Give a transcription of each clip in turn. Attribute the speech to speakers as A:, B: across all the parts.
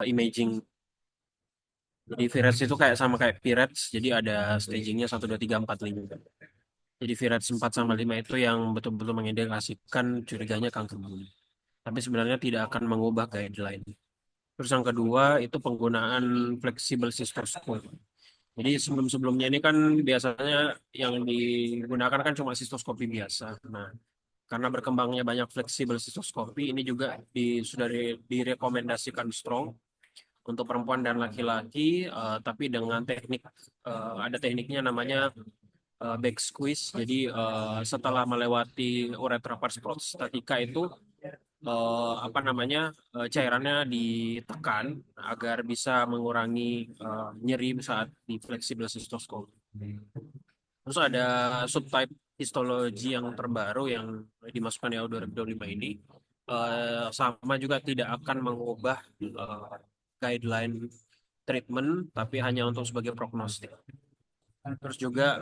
A: imaging. Jadi VRATS itu kayak sama kayak PIRATS, jadi ada stagingnya 1, 2, 3, 4, 5. Jadi VRATS 4 sama 5 itu yang betul-betul mengindikasikan curiganya kanker bulu. Tapi sebenarnya tidak akan mengubah guideline. Terus yang kedua itu penggunaan flexible cystoscope. Jadi sebelum-sebelumnya ini kan biasanya yang digunakan kan cuma sistoskopi biasa. Nah, karena berkembangnya banyak fleksibel sistoskopi, ini juga sudah direkomendasikan strong untuk perempuan dan laki-laki, tapi dengan teknik, ada tekniknya namanya back squeeze. Jadi setelah melewati uretra pars prostatica itu, apa namanya, cairannya ditekan agar bisa mengurangi nyeri saat di fleksibel sistoskop. Terus ada subtype histologi yang terbaru yang dimasukkan di tahun 2025 ini, sama juga tidak akan mengubah guideline treatment, tapi hanya untuk sebagai prognostik. Terus juga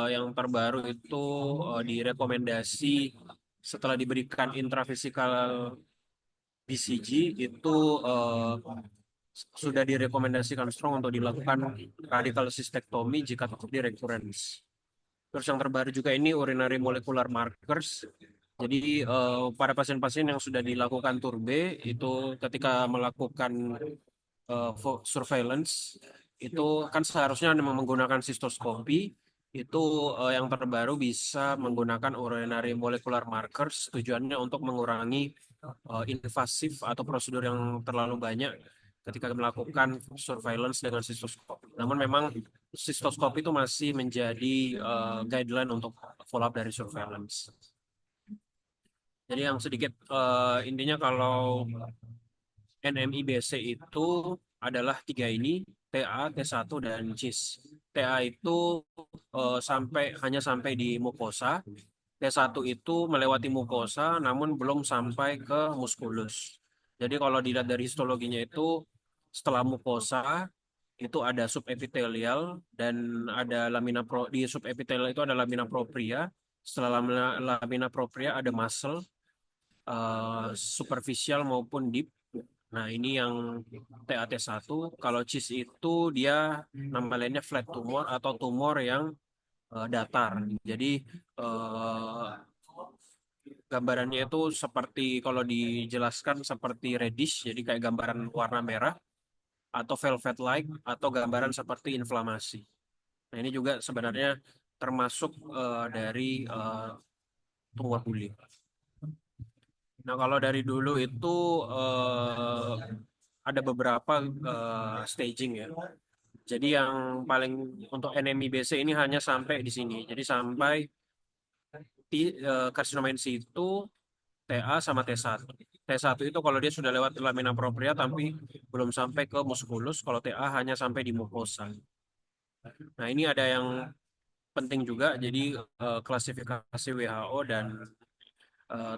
A: yang terbaru itu direkomendasi setelah diberikan intravesikal BCG itu, eh, sudah direkomendasikan strong untuk dilakukan radical cystectomy jika terjadi recurrence. Terus yang terbaru juga ini urinary molecular markers. Jadi pada pasien-pasien yang sudah dilakukan TURBE itu ketika melakukan surveillance itu kan seharusnya menggunakan sistoskopi, itu yang terbaru bisa menggunakan urinary molecular markers, tujuannya untuk mengurangi invasif atau prosedur yang terlalu banyak ketika melakukan surveillance dengan sistoskop. Namun memang sistoskop itu masih menjadi guideline untuk follow up dari surveillance. Jadi yang sedikit intinya kalau NMIBC itu adalah tiga ini, TA, T1, dan CIS. TA itu hanya sampai di mukosa. T1 itu melewati mukosa namun belum sampai ke muskulus. Jadi kalau dilihat dari histologinya itu setelah mukosa itu ada subepitelial dan ada lamina di subepitelial itu ada lamina propria. Setelah lamina propria ada muscle, superficial maupun deep. Nah, ini yang TAT1. Kalau CIS itu dia nama lainnya flat tumor atau tumor yang datar. Jadi eh, gambarannya itu seperti kalau dijelaskan seperti reddish, jadi kayak gambaran warna merah atau velvet-like atau gambaran seperti inflamasi. Nah, ini juga sebenarnya termasuk dari tumor buli. Nah, kalau dari dulu itu eh, ada beberapa staging ya. Jadi yang paling untuk NMIBC ini hanya sampai di sini. Jadi sampai di karsinoma in situ TA sama T1. T1 itu kalau dia sudah lewat lamina propria tapi belum sampai ke muskulus, kalau TA hanya sampai di mukosa. Nah, ini ada yang penting juga. Jadi klasifikasi WHO dan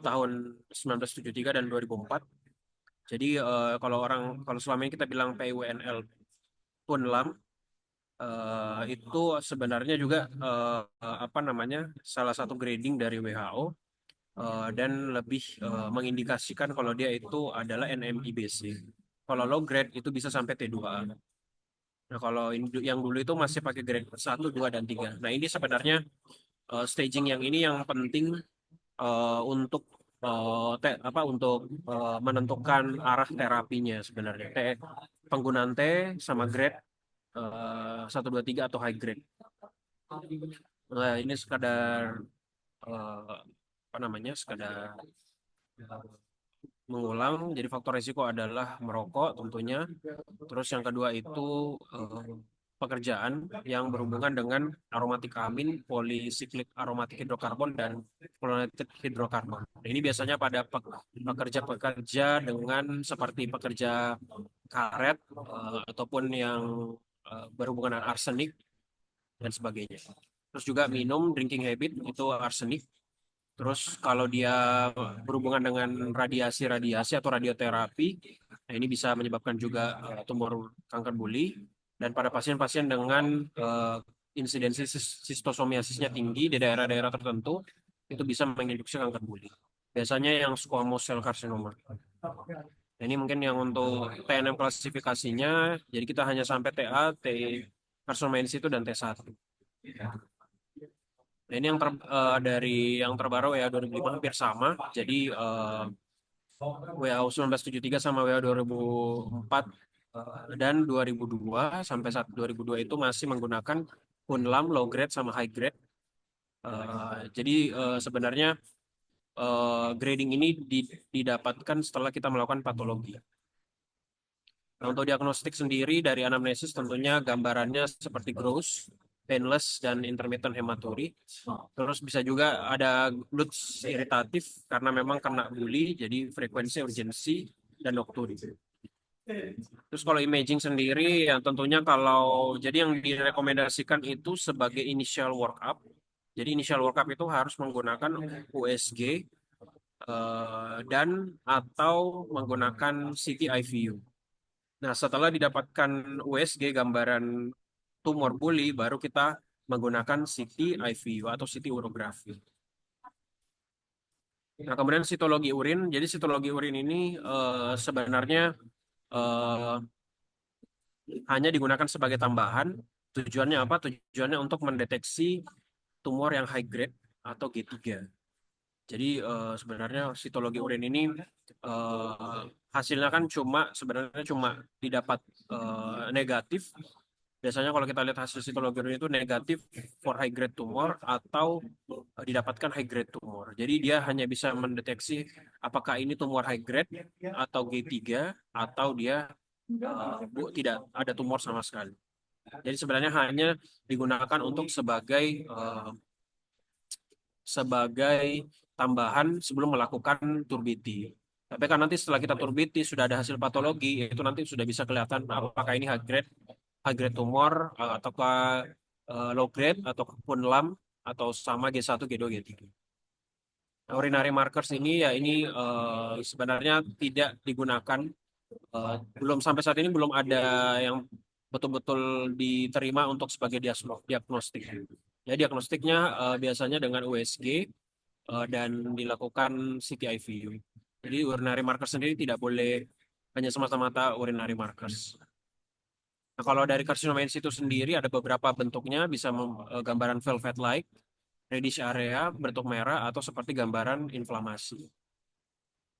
A: tahun 1973 dan 2004. Jadi kalau selama ini kita bilang PIWNL Punlam, itu sebenarnya juga apa namanya, salah satu grading dari WHO, dan lebih mengindikasikan kalau dia itu adalah NMIBC. Kalau low grade itu bisa sampai T2. Nah, kalau yang dulu itu masih pakai grade 1, 2, dan 3. Nah, ini sebenarnya staging yang ini yang penting untuk untuk menentukan arah terapinya sebenarnya. Penggunaan T sama grade 1, 2, 3 atau high grade. Nah, ini sekadar apa namanya, sekadar mengulang. Jadi faktor risiko adalah merokok tentunya. Terus yang kedua itu pekerjaan yang berhubungan dengan aromatik amin, polisiklik aromatik hidrokarbon, dan fluorinated hidrokarbon. Nah, ini biasanya pada pekerja-pekerja dengan seperti pekerja karet, ataupun yang berhubungan dengan arsenik dan sebagainya. Terus juga minum drinking habit itu arsenik. Terus kalau dia berhubungan dengan radiasi-radiasi atau radioterapi, nah ini bisa menyebabkan juga tumor kanker buli. Dan pada pasien-pasien dengan insidensi sistosomiasisnya tinggi di daerah-daerah tertentu, itu bisa menginduksi kanker buli. Biasanya yang squamous cell carcinoma. Nah, ini mungkin yang untuk TNM klasifikasinya, jadi kita hanya sampai TA, T, Karsomensi itu dan T1. Nah, ini yang dari yang terbaru ya 2005 hampir sama. Jadi WHO 1973 sama WHO 2004 dan 2002 sampai saat 2002 itu masih menggunakan Punlam low grade sama high grade. Jadi sebenarnya grading ini didapatkan setelah kita melakukan patologi. Nah, untuk diagnostik sendiri dari anamnesis tentunya gambarannya seperti gross, painless, dan intermittent hematuri. Terus bisa juga ada Lutz iritatif karena memang kena bully, jadi frekuensi, urgensi, dan nokturi. Terus kalau imaging sendiri, ya tentunya jadi yang direkomendasikan itu sebagai initial workup. Jadi initial workup itu harus menggunakan USG dan atau menggunakan CT IVU. Nah, setelah didapatkan USG gambaran tumor buli, baru kita menggunakan CT IVU atau CT urografi. Nah, kemudian sitologi urin. Jadi sitologi urin ini sebenarnya eh, hanya digunakan sebagai tambahan. Tujuannya apa? Tujuannya untuk mendeteksi tumor yang high grade atau G3. Jadi sebenarnya sitologi urin ini eh, hasilnya kan sebenarnya cuma didapat negatif. Biasanya kalau kita lihat hasil sitologi urin itu negatif for high grade tumor atau didapatkan high grade tumor. Jadi dia hanya bisa mendeteksi apakah ini tumor high grade atau G3 atau dia tidak ada tumor sama sekali. Jadi sebenarnya hanya digunakan untuk sebagai tambahan sebelum melakukan turbiti. Tapi kan nanti setelah kita turbiti sudah ada hasil patologi, itu nanti sudah bisa kelihatan apakah ini high grade tumor ataukah low grade ataupun LAM atau sama G1, G2, G3. Nah, urinary markers ini ya ini sebenarnya tidak digunakan belum sampai saat ini belum ada yang betul-betul diterima untuk sebagai diagnostik. Ya diagnostiknya biasanya dengan USG dan dilakukan CT IVU. Jadi urinary marker sendiri tidak boleh hanya semata-mata urinary markers. Nah, kalau dari carcinoma in situ sendiri ada beberapa bentuknya, bisa gambaran velvet-like, reddish area, bentuk merah, atau seperti gambaran inflamasi.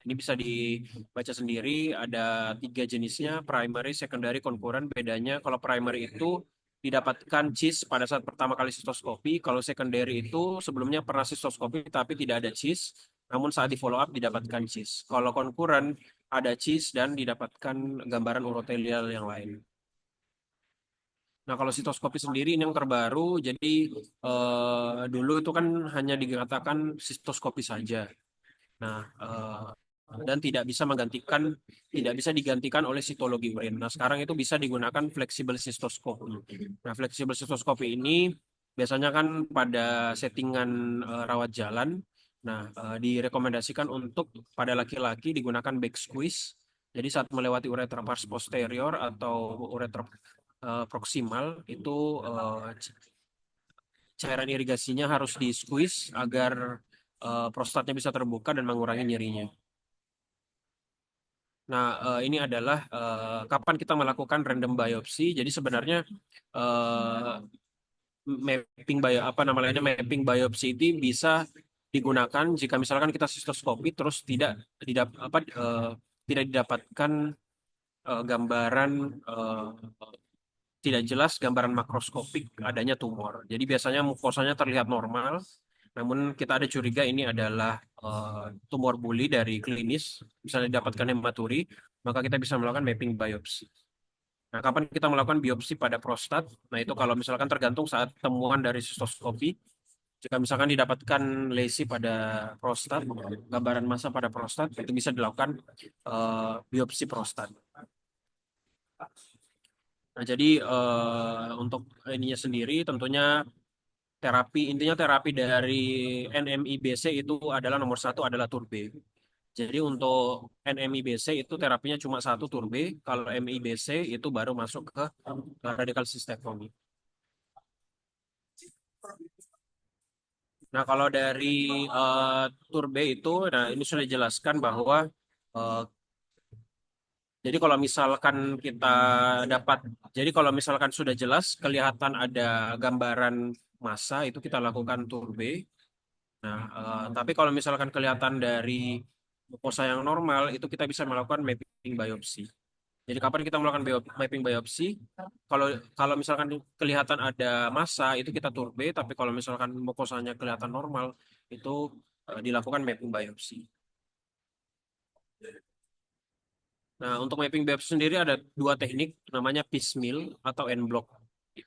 A: Ini bisa dibaca sendiri, ada tiga jenisnya, primary, secondary, concurrent. Bedanya kalau primary itu didapatkan cyst pada saat pertama kali sistoskopi, kalau secondary itu sebelumnya pernah sistoskopi tapi tidak ada cyst, namun saat di follow up didapatkan cyst. Kalau concurrent ada cyst dan didapatkan gambaran urotelial yang lain. Nah, kalau sitoskopi sendiri ini yang terbaru, jadi dulu itu kan hanya dikatakan sistoskopi saja. Nah, dan tidak bisa digantikan oleh sitologi urin. Nah, sekarang itu bisa digunakan flexible sistoskopi. Nah, flexible sistoskopi ini biasanya kan pada settingan rawat jalan. Nah, direkomendasikan untuk pada laki-laki digunakan back squeeze. Jadi saat melewati uretra pars posterior atau uretra proksimal itu cairan irigasinya harus di squeeze agar prostatnya bisa terbuka dan mengurangi nyerinya. Nah, ini adalah kapan kita melakukan random biopsi. Jadi sebenarnya eh, mapping biopsi itu bisa digunakan jika misalkan kita sistoskopi terus tidak didapatkan gambaran tidak jelas gambaran makroskopik adanya tumor. Jadi biasanya mukosanya terlihat normal, namun kita ada curiga ini adalah tumor buli dari klinis, misalnya didapatkan hematuri, maka kita bisa melakukan mapping biopsi. Nah, kapan kita melakukan biopsi pada prostat? Nah, itu kalau misalkan tergantung saat temuan dari sistoskopi. Jika misalkan didapatkan lesi pada prostat, gambaran massa pada prostat, itu bisa dilakukan biopsi prostat. Nah, jadi untuk ininya sendiri tentunya intinya terapi dari NMIBC itu adalah nomor satu adalah turbe. Jadi untuk NMIBC itu terapinya cuma satu turbe, kalau MIBC itu baru masuk ke radikal sistektomi. Nah, kalau dari turbe itu, nah ini sudah dijelaskan bahwa eh, Jadi kalau misalkan kita dapat, jadi kalau misalkan sudah jelas kelihatan ada gambaran massa itu kita lakukan Tourbe. Nah, tapi kalau misalkan kelihatan dari mukosa yang normal itu kita bisa melakukan mapping biopsi. Jadi kapan kita melakukan mapping biopsi? Kalau kalau misalkan kelihatan ada massa itu kita Tourbe, tapi kalau misalkan mukosanya kelihatan normal itu dilakukan mapping biopsi. Nah, untuk mapping biopsi sendiri ada dua teknik, namanya piecemeal atau en block.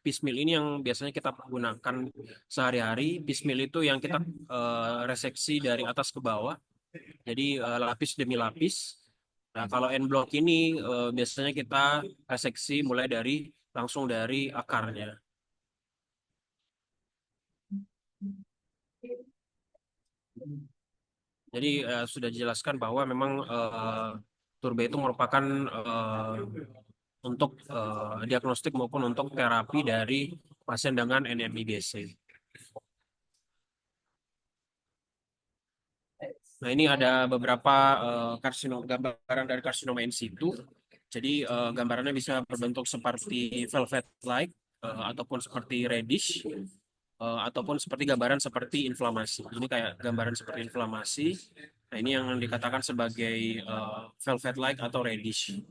A: Piecemeal ini yang biasanya kita gunakan sehari-hari. Piecemeal itu yang kita reseksi dari atas ke bawah, jadi lapis demi lapis. Nah, kalau en block ini biasanya kita reseksi mulai dari langsung dari akarnya. Jadi sudah dijelaskan bahwa memang Turbe itu merupakan untuk diagnostik maupun untuk terapi dari pasien dengan NMIBC. Nah, ini ada beberapa gambaran dari karsinoma in situ. Jadi gambarannya bisa berbentuk seperti velvet-like ataupun seperti reddish ataupun seperti gambaran seperti inflamasi. Ini kayak gambaran seperti inflamasi. Nah, ini yang dikatakan sebagai velvet-like atau reddish.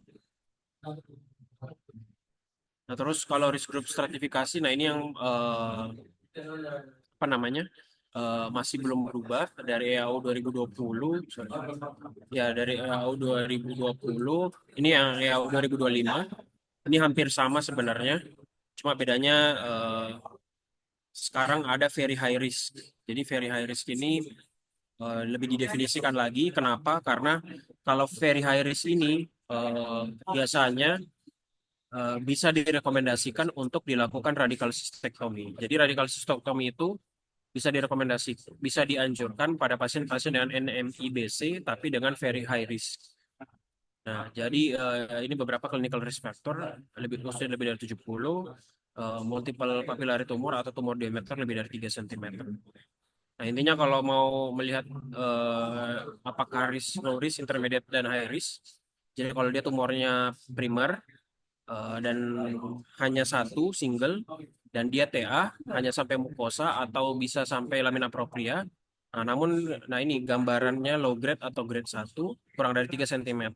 A: Nah, terus kalau risk group stratifikasi, nah ini yang apa namanya masih belum berubah dari EAU 2020, sorry. Ya dari EAU 2020, ini yang EAU 2025, ini hampir sama sebenarnya, cuma bedanya sekarang ada very high risk. Jadi very high risk ini lebih didefinisikan lagi. Kenapa? Karena kalau very high risk ini biasanya bisa direkomendasikan untuk dilakukan radikal sistektomi. Jadi radikal sistektomi itu bisa dianjurkan pada pasien-pasien dengan NMIBC tapi dengan very high risk. Nah, jadi ini beberapa clinical risk factor, usia lebih dari 70, multiple papillary tumor atau tumor diameter lebih dari 3 cm. Nah, intinya kalau mau melihat apakah low risk, intermediate, dan high risk, jadi kalau dia tumornya primer, dan hanya satu single dan dia TA hanya sampai mukosa atau bisa sampai lamina propria. Nah, namun ini gambarannya low grade atau grade 1 kurang dari 3 cm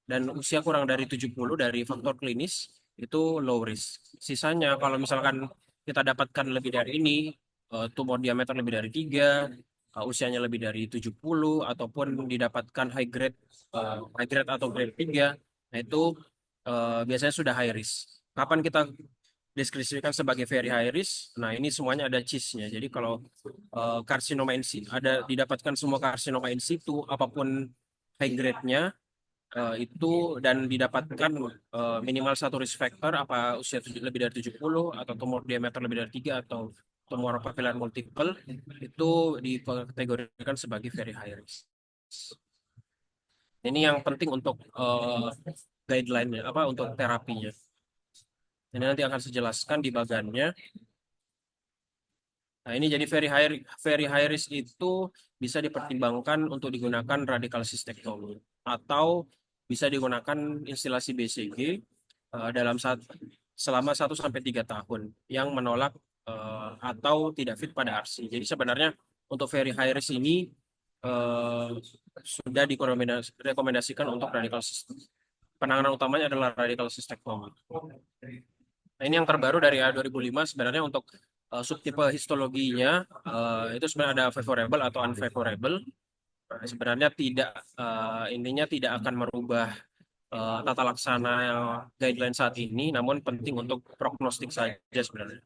A: dan usia kurang dari 70 dari faktor klinis itu low risk. Sisanya kalau misalkan kita dapatkan lebih dari ini, tumor diameter lebih dari 3, usianya lebih dari 70 ataupun didapatkan high grade atau grade 3, nah itu biasanya sudah high risk. Kapan kita deskripsikan sebagai very high risk? Nah, ini semuanya ada CIS-nya. Jadi kalau karsinoma in situ ada didapatkan semua karsinoma in situ apapun high grade-nya itu dan didapatkan minimal satu risk factor apa usia lebih dari 70 atau tumor diameter lebih dari 3 atau tumor papillary multiple itu dikategorikan sebagai very high risk. Ini yang penting untuk guideline-nya apa untuk terapinya. Ini nanti akan saya jelaskan di bagannya. Nah, ini jadi very high risk itu bisa dipertimbangkan untuk digunakan radical sistectomy atau bisa digunakan instilasi BCG selama 1 sampai 3 tahun yang menolak atau tidak fit pada ARSI. Jadi sebenarnya untuk very high risk ini eh, sudah direkomendasikan untuk radical sistectomy. Penanganan utamanya adalah radical sistectomy. Nah, ini yang terbaru dari A2005 sebenarnya untuk subtipe histologinya itu sebenarnya ada favorable atau unfavorable. Nah, sebenarnya intinya tidak akan merubah tata laksana yang guideline saat ini, namun penting untuk prognostik saja sebenarnya.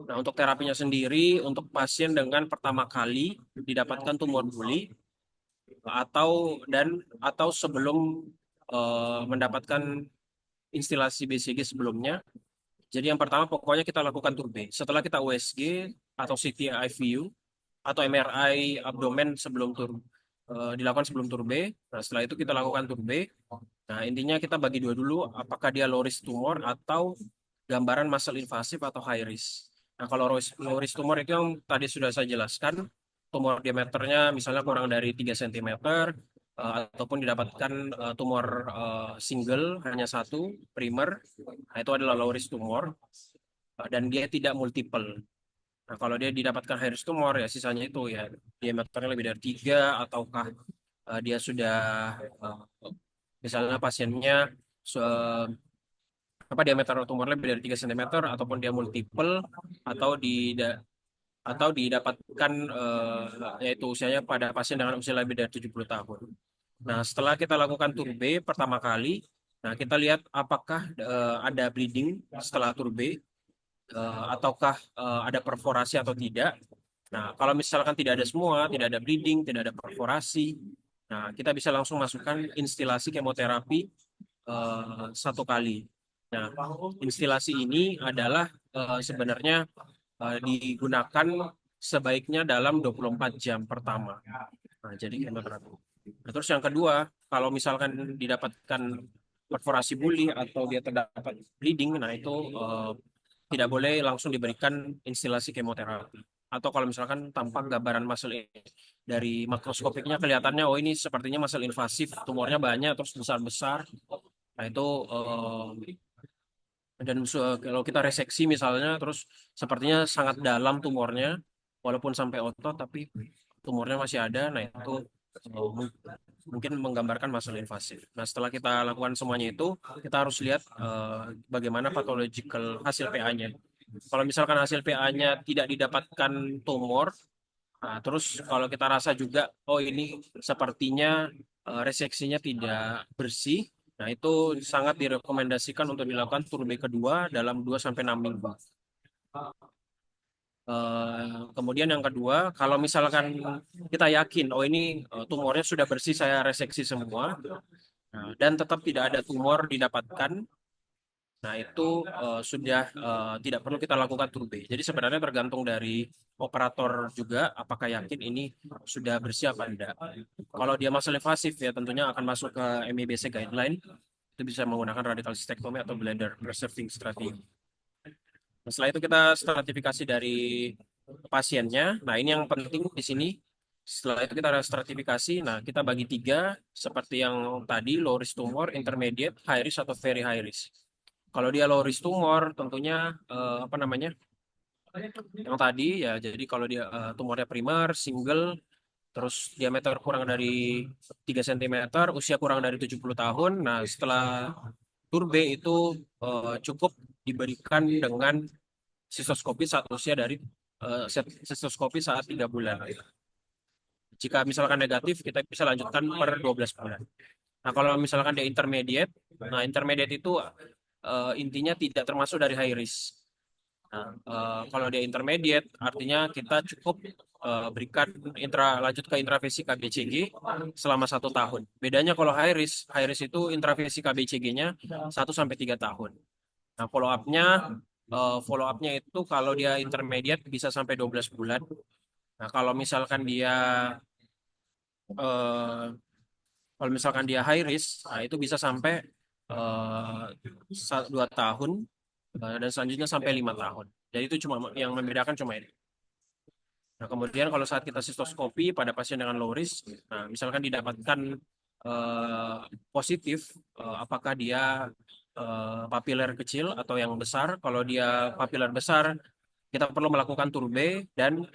A: Nah, untuk terapinya sendiri, untuk pasien dengan pertama kali didapatkan tumor buli atau sebelum mendapatkan instilasi BCG sebelumnya. Jadi yang pertama pokoknya kita lakukan Tourbe. Setelah kita USG atau CT IVU atau MRI abdomen dilakukan sebelum Tourbe. Nah, setelah itu kita lakukan Tourbe. Nah, intinya kita bagi dua dulu apakah dia low risk tumor atau gambaran muscle invasif atau high risk. Nah, kalau low risk tumor itu yang tadi sudah saya jelaskan, tumor diameternya misalnya kurang dari 3 cm, ataupun didapatkan tumor single hanya satu primer, nah itu adalah low risk tumor dan dia tidak multiple. Nah, kalau dia didapatkan high risk tumor ya sisanya itu ya diameternya lebih dari tiga ataukah dia sudah uh, misalnya pasiennya se- apa diameter tumornya lebih dari 3 cm ataupun dia multiple atau atau didapatkan yaitu usianya pada pasien dengan usia lebih dari 70 tahun. Nah, setelah kita lakukan tur B pertama kali, nah kita lihat apakah ada bleeding setelah tur B ataukah ada perforasi atau tidak. Nah, kalau misalkan tidak ada semua, tidak ada bleeding, tidak ada perforasi, nah kita bisa langsung masukkan instilasi kemoterapi satu kali. Nah, instilasi ini adalah sebenarnya digunakan sebaiknya dalam 24 jam pertama. Nah, jadi kemoterapi. Nah, terus yang kedua, kalau misalkan didapatkan perforasi buli atau dia terdapat bleeding, nah itu tidak boleh langsung diberikan instilasi kemoterapi. Atau kalau misalkan tampak gambaran muscle dari makroskopiknya kelihatannya, oh ini sepertinya muscle invasif, tumornya banyak terus besar-besar. Nah itu dan kalau kita reseksi misalnya, terus sepertinya sangat dalam tumornya, walaupun sampai otot, tapi tumornya masih ada. Nah itu mungkin menggambarkan masalah invasif. Nah setelah kita lakukan semuanya itu, kita harus lihat bagaimana pathological hasil PA-nya. Kalau misalkan hasil PA-nya tidak didapatkan tumor, nah, terus kalau kita rasa juga, oh ini sepertinya reseksinya tidak bersih, nah itu sangat direkomendasikan untuk dilakukan turbe kedua dalam 2 sampai 6 minggu. Kemudian yang kedua, kalau misalkan kita yakin, oh ini tumornya sudah bersih, saya reseksi semua, nah, dan tetap tidak ada tumor didapatkan, nah itu sudah tidak perlu kita lakukan turbe. Jadi sebenarnya tergantung dari operator juga, apakah yakin ini sudah bersih apa enggak. Kalau dia masih invasif ya tentunya akan masuk ke MIBC guideline, itu bisa menggunakan radical cystectomy atau bladder preserving strategy. Nah, setelah itu kita stratifikasi dari pasiennya. Nah, ini yang penting di sini. Setelah itu kita ada stratifikasi. Nah, kita bagi tiga seperti yang tadi, low risk tumor, intermediate, high risk atau very high risk. Kalau dia low risk tumor, tentunya apa namanya? Yang tadi ya, jadi kalau dia tumornya primer, single, terus diameter kurang dari 3 cm, usia kurang dari 70 tahun. Nah, setelah turbe itu cukup diberikan dengan sistoskopi saat usia dari sistoskopi saat 3 bulan. Jika misalkan negatif, kita bisa lanjutkan per 12 bulan. Nah, kalau misalkan dia intermediate, nah intermediate itu intinya tidak termasuk dari high risk. Nah, kalau dia intermediate, artinya kita cukup berikan lanjut ke intravesi KBCG selama 1 tahun. Bedanya kalau high risk itu intravesi KBCG-nya 1 sampai 3 tahun. Nah, follow up-nya itu kalau dia intermediate bisa sampai 12 bulan. Nah, eh, kalau misalkan dia high risk, nah itu bisa sampai 2 tahun dan selanjutnya sampai 5 tahun. Jadi itu cuma yang membedakan cuma ini. Nah, kemudian kalau saat kita sistoskopi pada pasien dengan low risk, nah, misalkan didapatkan eh, positif, apakah dia papiler kecil atau yang besar? Kalau dia papiler besar, kita perlu melakukan turbe dan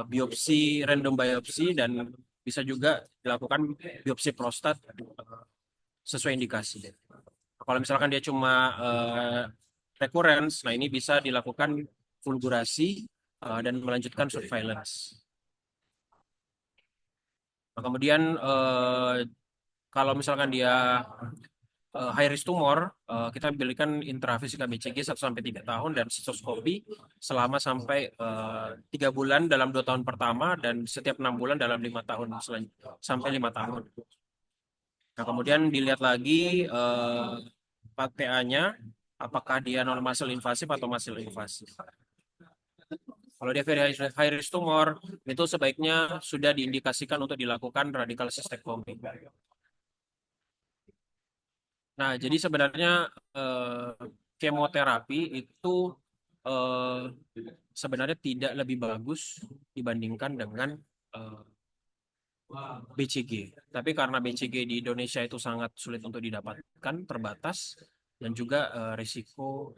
A: biopsi, random biopsi, dan bisa juga dilakukan biopsi prostat sesuai indikasi. Kalau misalkan dia cuma recurrence, nah ini bisa dilakukan fulgurasi dan melanjutkan surveillance. Nah, kemudian kalau misalkan dia high risk tumor, kita berikan intravasik BCG 1 sampai 3 tahun dan sistoskopi selama sampai 3 bulan dalam 2 tahun pertama dan setiap 6 bulan dalam 5 tahun sampai 5 tahun. Nah, kemudian dilihat lagi PA-nya, apakah dia non muscle invasif atau muscle invasif. Kalau dia very high risk tumor, itu sebaiknya sudah diindikasikan untuk dilakukan radical cystectomy. Nah, jadi sebenarnya kemoterapi itu eh, sebenarnya tidak lebih bagus dibandingkan dengan eh, BCG. Tapi karena BCG di Indonesia itu sangat sulit untuk didapatkan, terbatas, dan juga risiko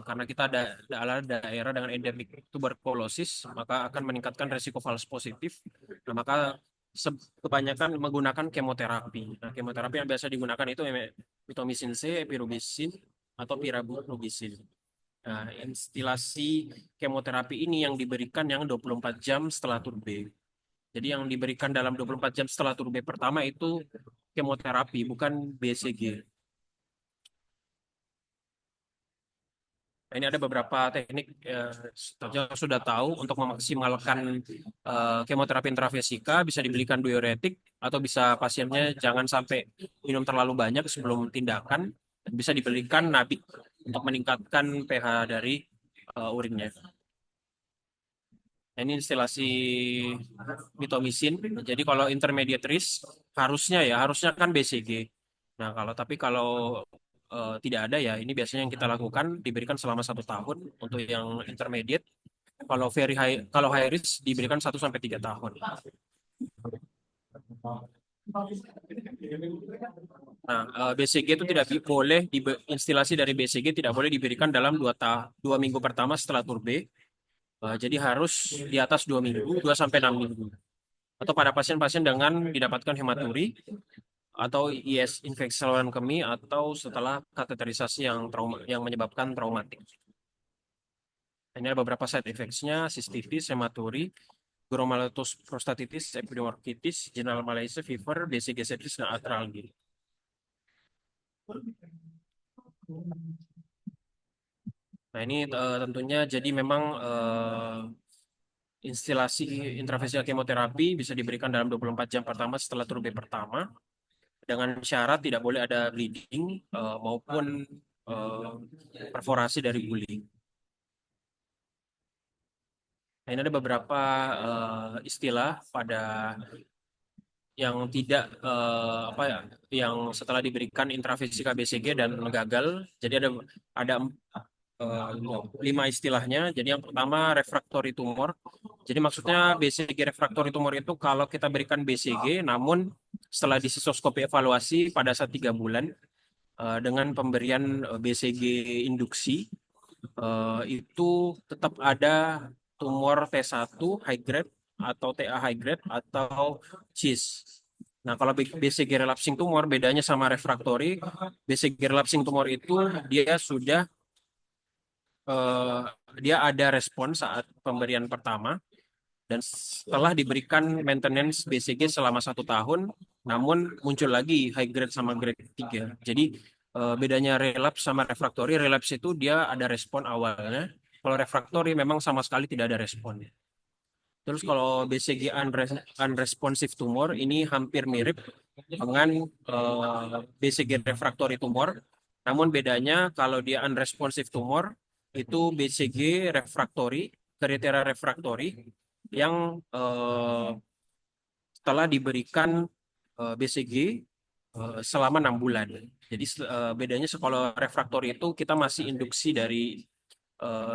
A: karena kita adalah daerah dengan endemik tuberkulosis, maka akan meningkatkan risiko false positif. Nah, maka kebanyakan menggunakan kemoterapi. Nah, kemoterapi yang biasa digunakan itu mitomycin C, epirubicin, atau pirabrubisin. Nah, instilasi kemoterapi ini yang diberikan yang 24 jam setelah turbe. Jadi yang diberikan dalam 24 jam setelah turbe pertama itu kemoterapi, bukan BCG. Nah, ini ada beberapa teknik yang sudah tahu untuk memaksimalkan kemoterapi intravesika, bisa diberikan diuretik atau bisa pasiennya jangan sampai minum terlalu banyak sebelum tindakan, dan bisa diberikan nabik untuk meningkatkan pH dari urinnya. Nah, ini instilasi mitomycin. Jadi kalau intermediate risk harusnya kan BCG. Nah, kalau tidak ada ya ini biasanya yang kita lakukan diberikan selama 1 tahun untuk yang intermediate. Kalau high risk diberikan 1 sampai 3 tahun. Nah, BCG itu tidak boleh instilasi dari BCG tidak boleh diberikan dalam 2 minggu pertama setelah turbe. Jadi harus di atas 2 minggu, 2 sampai 6 minggu. Atau pada pasien-pasien dengan didapatkan hematuri atau IS infeksi saluran kemih atau setelah kateterisasi yang menyebabkan traumatik. Ini ada beberapa side effects-nya: sistitis, hematuri, glomerulonephritis, prostatitis, epididymitis, general malaise, fever, BCG sepsis, dan arthralgia. Nah, ini tentunya jadi memang instilasi intravesical kemoterapi bisa diberikan dalam 24 jam pertama setelah turbe pertama, dengan syarat tidak boleh ada bleeding maupun eh, perforasi dari guling. Nah, ini ada beberapa istilah pada yang tidak apa ya, yang setelah diberikan intravesika BCG dan gagal. Jadi ada 5 istilahnya. Jadi yang pertama refractory tumor. Jadi maksudnya BCG refractory tumor itu kalau kita berikan BCG, namun setelah disistoskopi evaluasi pada saat 3 bulan dengan pemberian BCG induksi, itu tetap ada tumor T1 high grade atau TA high grade atau CIS. Nah, kalau BCG relapsing tumor bedanya sama refractory, BCG relapsing tumor itu dia sudah eh, dia ada respon saat pemberian pertama dan setelah diberikan maintenance BCG selama 1 tahun, namun muncul lagi high grade sama grade 3. Jadi bedanya relapse sama refractory, relapse itu dia ada respon awalnya. Kalau refractory memang sama sekali tidak ada respon. Terus kalau BCG unresponsive tumor ini hampir mirip dengan BCG refractory tumor. Namun bedanya kalau dia unresponsive tumor itu BCG refractory, kriteria refractory yang setelah diberikan BCG selama 6 bulan. Jadi bedanya kalau refractory itu kita masih induksi dari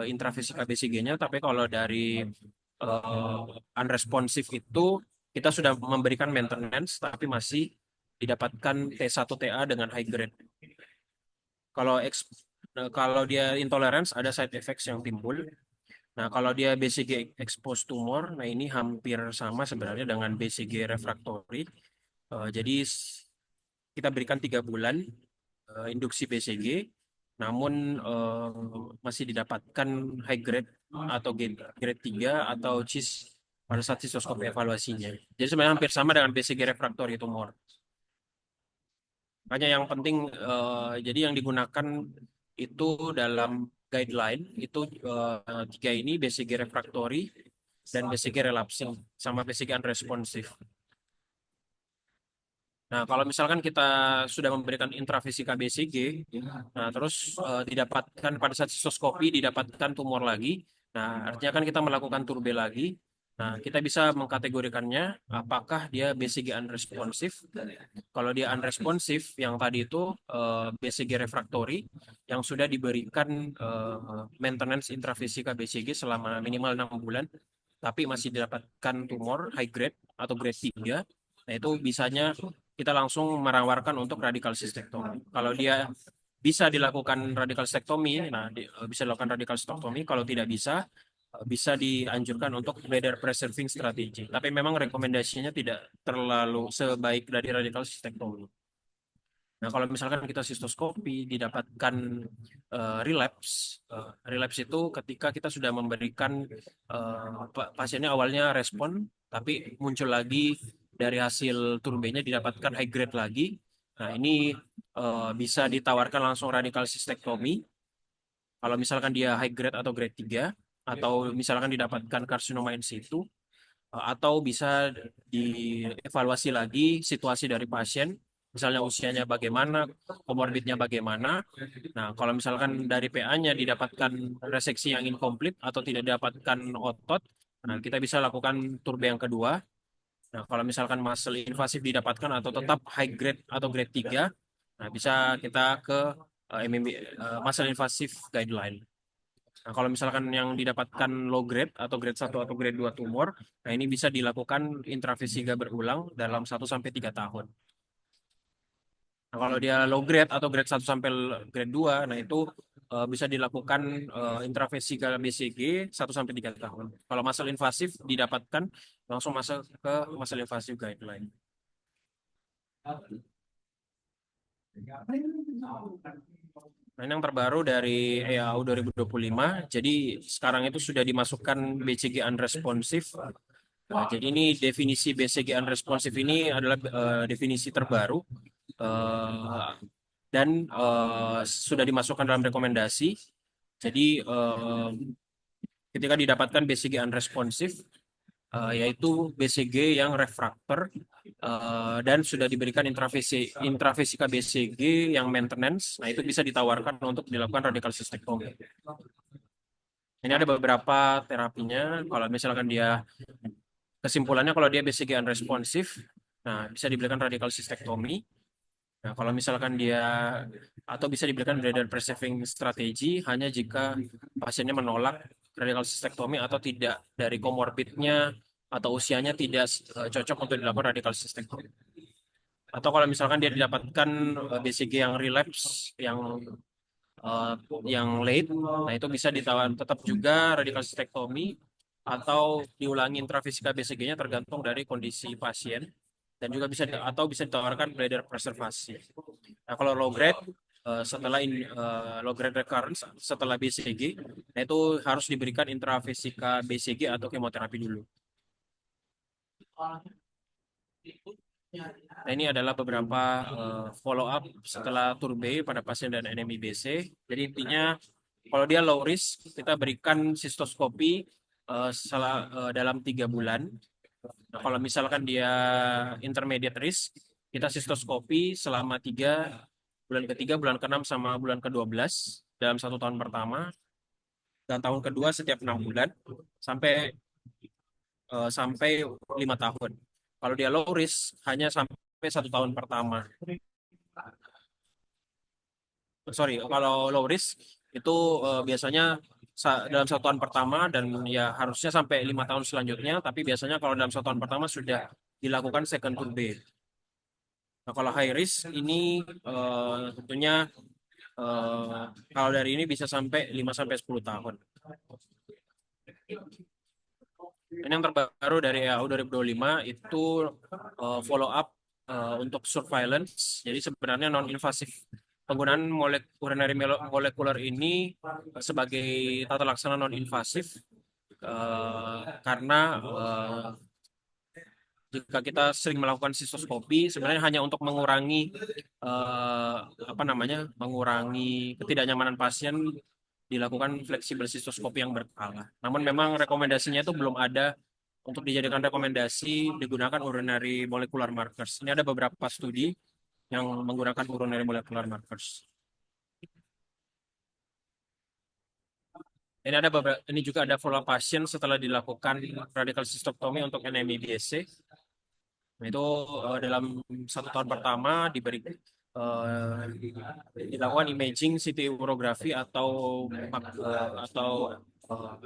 A: intravesika BCG-nya, tapi kalau dari unresponsive itu kita sudah memberikan maintenance, tapi masih didapatkan T1TA dengan high grade. Kalau kalau dia intolerance ada side effects yang timbul. Nah, kalau dia BCG exposed tumor, nah ini hampir sama sebenarnya dengan BCG refractory. Jadi kita berikan 3 bulan induksi BCG, namun masih didapatkan high grade atau grade 3 atau CIS pada saat sistoskopi evaluasinya. Jadi sebenarnya hampir sama dengan BCG refractory tumor. Makanya yang penting, jadi yang digunakan itu dalam guideline itu 3 ini BCG refractory dan BCG relapsing sama BCG unresponsive. Nah, kalau misalkan kita sudah memberikan intravesika BCG, nah terus didapatkan pada saat sistoskopi didapatkan tumor lagi. Nah, artinya kan kita melakukan turbe lagi. Nah, kita bisa mengkategorikannya apakah dia BCG unresponsive. Kalau dia unresponsive, yang tadi itu BCG refractory yang sudah diberikan maintenance intravesika BCG selama minimal 6 bulan. tapi masih didapatkan tumor high grade atau grade 3, nah itu bisanya kita langsung menawarkan untuk radikal sistektomi. Kalau dia bisa dilakukan radikal sistektomi, nah bisa dilakukan radikal sistektomi. Kalau tidak bisa, bisa dianjurkan untuk bladder preserving strategi. Tapi memang rekomendasinya tidak terlalu sebaik dari radikal sistektomi. Nah, kalau misalkan kita sistoskopi didapatkan relapse, relapse itu ketika kita sudah memberikan pasiennya awalnya respon, tapi muncul lagi dari hasil turbenya didapatkan high grade lagi. Nah, ini bisa ditawarkan langsung radikal sistektomi. Kalau misalkan dia high grade atau grade 3, atau misalkan didapatkan karsinoma in situ, atau bisa dievaluasi lagi situasi dari pasien, misalnya usianya bagaimana, komorbidnya bagaimana. Nah, kalau misalkan dari PA-nya didapatkan reseksi yang inkomplit atau tidak didapatkan otot, nah kita bisa lakukan turbe yang kedua. Nah, kalau misalkan muscle invasif didapatkan atau tetap high grade atau grade 3, nah bisa kita ke MMB, muscle invasive guideline. Nah, kalau misalkan yang didapatkan low grade atau grade 1 atau grade 2 tumor, nah ini bisa dilakukan intravesiga berulang dalam 1 sampai 3 tahun. Nah, kalau dia low grade atau grade 1 sampai grade 2, nah itu bisa dilakukan intravesiga BCG 1 sampai 3 tahun. Kalau muscle invasif didapatkan langsung masuk ke muscle invasive guideline. Nah, ini yang terbaru dari EAU 2025. Jadi sekarang itu sudah dimasukkan BCG unresponsive. Nah, jadi ini definisi BCG unresponsive ini adalah definisi terbaru eh, dan sudah dimasukkan dalam rekomendasi. Jadi ketika didapatkan BCG unresponsive, yaitu BCG yang refraktor dan sudah diberikan intravesika BCG yang maintenance, nah itu bisa ditawarkan untuk dilakukan radikal sistektomi. Ini ada beberapa terapinya. Kalau misalkan dia kesimpulannya kalau dia BCG unresponsive, nah bisa diberikan radikal sistektomi. Nah, kalau misalkan dia atau bisa diberikan bladder preserving strategi hanya jika pasiennya menolak radikal sistektomi atau tidak dari komorbidnya atau usianya tidak cocok untuk dilakukan radikal sistektomi. Atau kalau misalkan dia didapatkan BCG yang relapse, eh, yang late, nah itu bisa ditawar tetap juga radikal sistektomi atau diulangi intravesika BCG-nya tergantung dari kondisi pasien dan juga bisa atau bisa ditawarkan bladder preservasi. Nah, kalau low grade setelah low grade recurrence setelah BCG, nah itu harus diberikan intravesika BCG atau kemoterapi dulu. Nah, ini adalah beberapa follow up setelah turbe pada pasien dan NMIBC. Jadi intinya kalau dia low risk, kita berikan sistoskopi dalam 3 bulan. Nah, kalau misalkan dia intermediate risk, kita sistoskopi selama 3 bulan ketiga, bulan ke-6 sama bulan ke-12 dalam 1 tahun pertama, dan tahun kedua setiap 6 bulan sampai sampai 5 tahun. Kalau dia low risk hanya sampai 1 tahun pertama. Sorry, kalau low risk itu biasanya dalam 1 tahun pertama dan ya harusnya sampai 5 tahun selanjutnya. Tapi biasanya kalau dalam 1 tahun pertama sudah dilakukan second turbe. Nah, kalau high risk ini tentunya eh, kalau dari ini bisa sampai 5 sampai 10 tahun. Ini yang terbaru dari EAU 2025 itu follow up untuk surveillance. Jadi sebenarnya non-invasif penggunaan urinary molekuler ini sebagai tata laksana non-invasif karena jika kita sering melakukan sistoskopi sebenarnya hanya untuk mengurangi eh, apa namanya mengurangi ketidaknyamanan pasien dilakukan fleksibel sistoskopi yang berkala. Namun memang rekomendasinya itu belum ada untuk dijadikan rekomendasi digunakan urinary molecular markers. Ini ada beberapa studi yang menggunakan urinary molecular markers. Ini juga ada follow up pasien setelah dilakukan radical cystectomy untuk NMIBC. Nah, itu dalam 1 tahun pertama dilakukan imaging CT urografi atau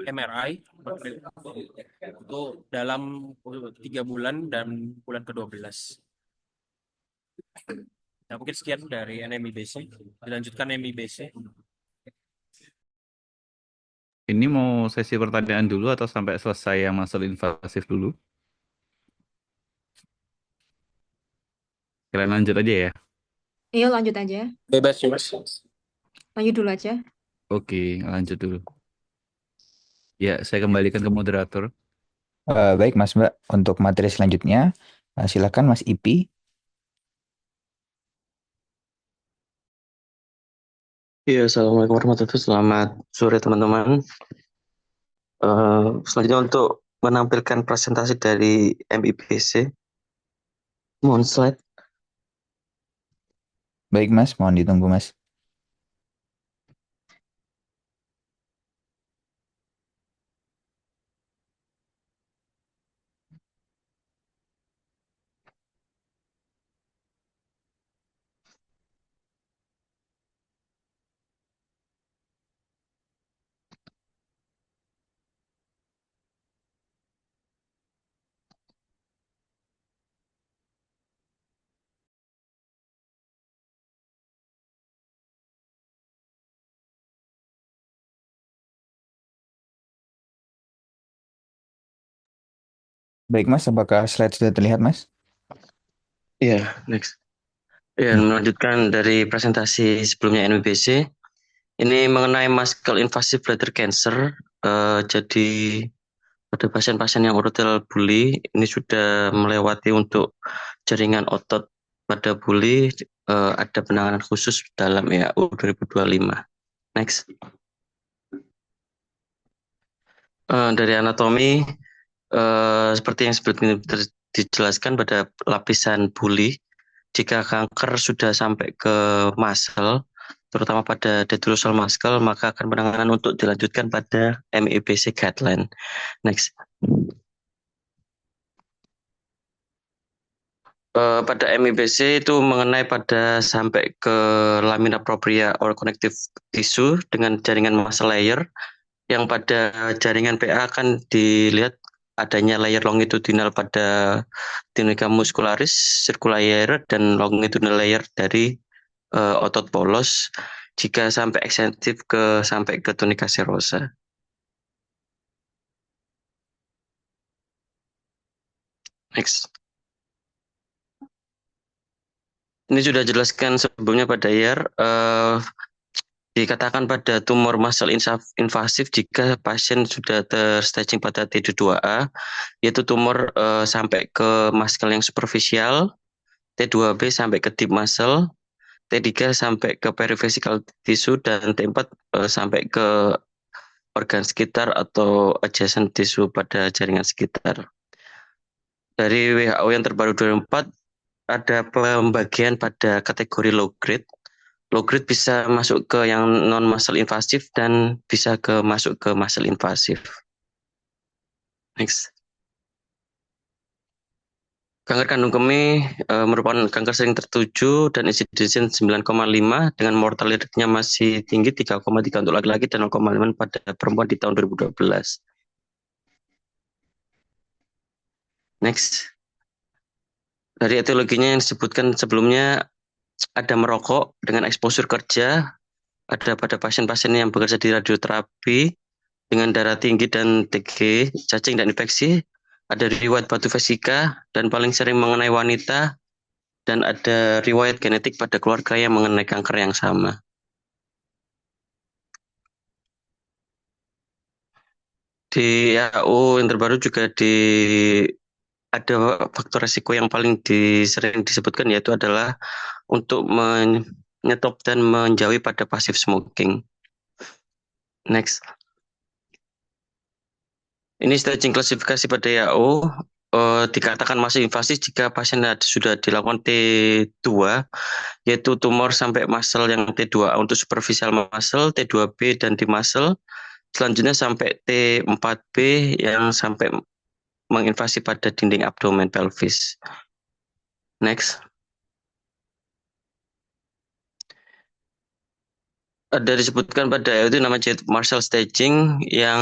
A: MRI itu dalam 3 bulan dan bulan ke-12. Nah, mungkin sekian dari NMIBC. Dilanjutkan NMIBC.
B: Ini mau sesi pertanyaan dulu atau sampai selesai yang muscle invasif dulu? Kalian lanjut aja ya.
C: Iya, lanjut aja.
A: Bebas sih, Mas.
C: Lanjut dulu aja.
B: Oke, lanjut dulu. Ya, saya kembalikan ke moderator.
D: Baik Mas Mbak, untuk materi selanjutnya, silakan Mas Ipi.
E: Iya, Assalamualaikum warahmatullahi wabarakatuh. Selamat sore teman-teman. Selanjutnya untuk menampilkan presentasi dari MIBC. Mohon slide.
D: Baik Mas, mohon ditunggu Mas. Baik Mas, apakah slide sudah terlihat Mas?
E: Iya, next. Ya,
D: Hmm.
E: melanjutkan dari presentasi sebelumnya MIBC. Ini mengenai muscle invasive bladder cancer. Jadi pada pasien-pasien yang urothelial bully ini sudah melewati untuk jaringan otot pada bully, ada penanganan khusus dalam WHO 2025. Next. Dari anatomi, seperti yang sebelumnya dijelaskan pada lapisan buli, jika kanker sudah sampai ke muscle, terutama pada detrusal muscle, maka akan penanganan untuk dilanjutkan pada MIBC guideline. Next. Pada MIBC itu mengenai pada sampai ke lamina propria or connective tissue dengan jaringan muscle layer, yang pada jaringan PA akan dilihat adanya layer longitudinal pada tunica muscularis, circulaire, dan longitudinal layer dari otot polos jika sampai ekstensif sampai ke tunica serosa. Next. Ini sudah jelaskan sebelumnya pada IAR. Dikatakan pada tumor muscle invasif jika pasien sudah terstaging pada T2A, yaitu tumor sampai ke muscle yang superficial, T2B sampai ke deep muscle, T3 sampai ke perivesical tissue, dan T4 sampai ke organ sekitar atau adjacent tissue pada jaringan sekitar. Dari WHO yang terbaru 2004, ada pembagian pada kategori low grade. Low grade bisa masuk ke yang non muscle invasif dan bisa masuk ke muscle invasif. Next. Kanker kandung kemih merupakan kanker sering tertuju dan insidensi 9,5 dengan mortalitasnya masih tinggi 3,3 untuk laki-laki dan 0,5 pada perempuan di tahun 2012. Next. Dari etiologinya yang disebutkan sebelumnya, ada merokok dengan eksposur kerja, ada pada pasien-pasien yang bekerja di radioterapi dengan darah tinggi dan TG, cacing dan infeksi, ada riwayat batu vesika, dan paling sering mengenai wanita, dan ada riwayat genetik pada keluarga yang mengenai kanker yang sama. Di WHO yang terbaru juga ada faktor resiko yang paling sering disebutkan, yaitu adalah untuk menyetop dan menjauhi pada passive smoking. Next. Ini staging klasifikasi pada WHO, dikatakan masih invasif jika pasien sudah dilakukan T2, yaitu tumor sampai muscle yang T2A untuk superficial muscle, T2B dan di muscle. Selanjutnya sampai T4B yang sampai menginvasi pada dinding abdomen pelvis. Next. ada disebutkan pada itu nama Marshall staging yang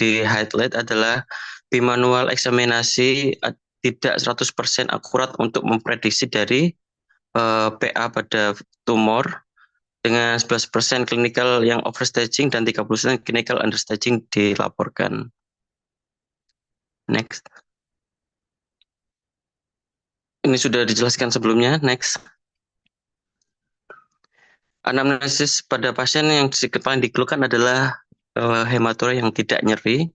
E: di highlight adalah bimanual eksaminasi tidak 100% akurat untuk memprediksi dari PA pada tumor dengan 11% clinical yang overstaging dan 30% clinical understaging dilaporkan. Next. Ini sudah dijelaskan sebelumnya. Next. Anamnesis pada pasien yang paling dikeluhkan adalah hematuria yang tidak nyeri,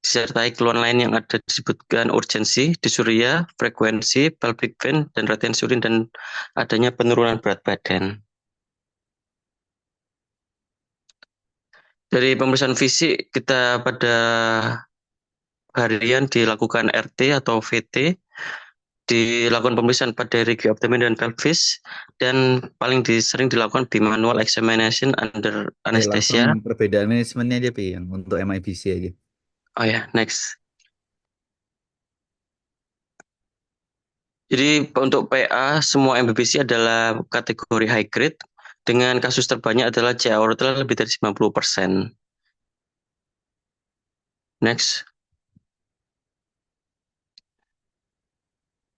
E: disertai keluhan lain yang ada disebutkan urgensi, dysuria, frekuensi, pelvic vein, dan retensi urin, dan adanya penurunan berat badan. Dari pemeriksaan fisik, kita pada harian dilakukan RT atau VT, dilakukan pemeriksaan pada regi abdomen dan pelvis, dan paling sering dilakukan bimanual examination under anesthesia.
B: Langsung perbedaan manajemennya aja, Pi, yang untuk MIBC aja.
E: Oh ya, next. Jadi untuk PA, semua MBBC adalah kategori high grade, dengan kasus terbanyak adalah CA orbital lebih dari 90%. Next.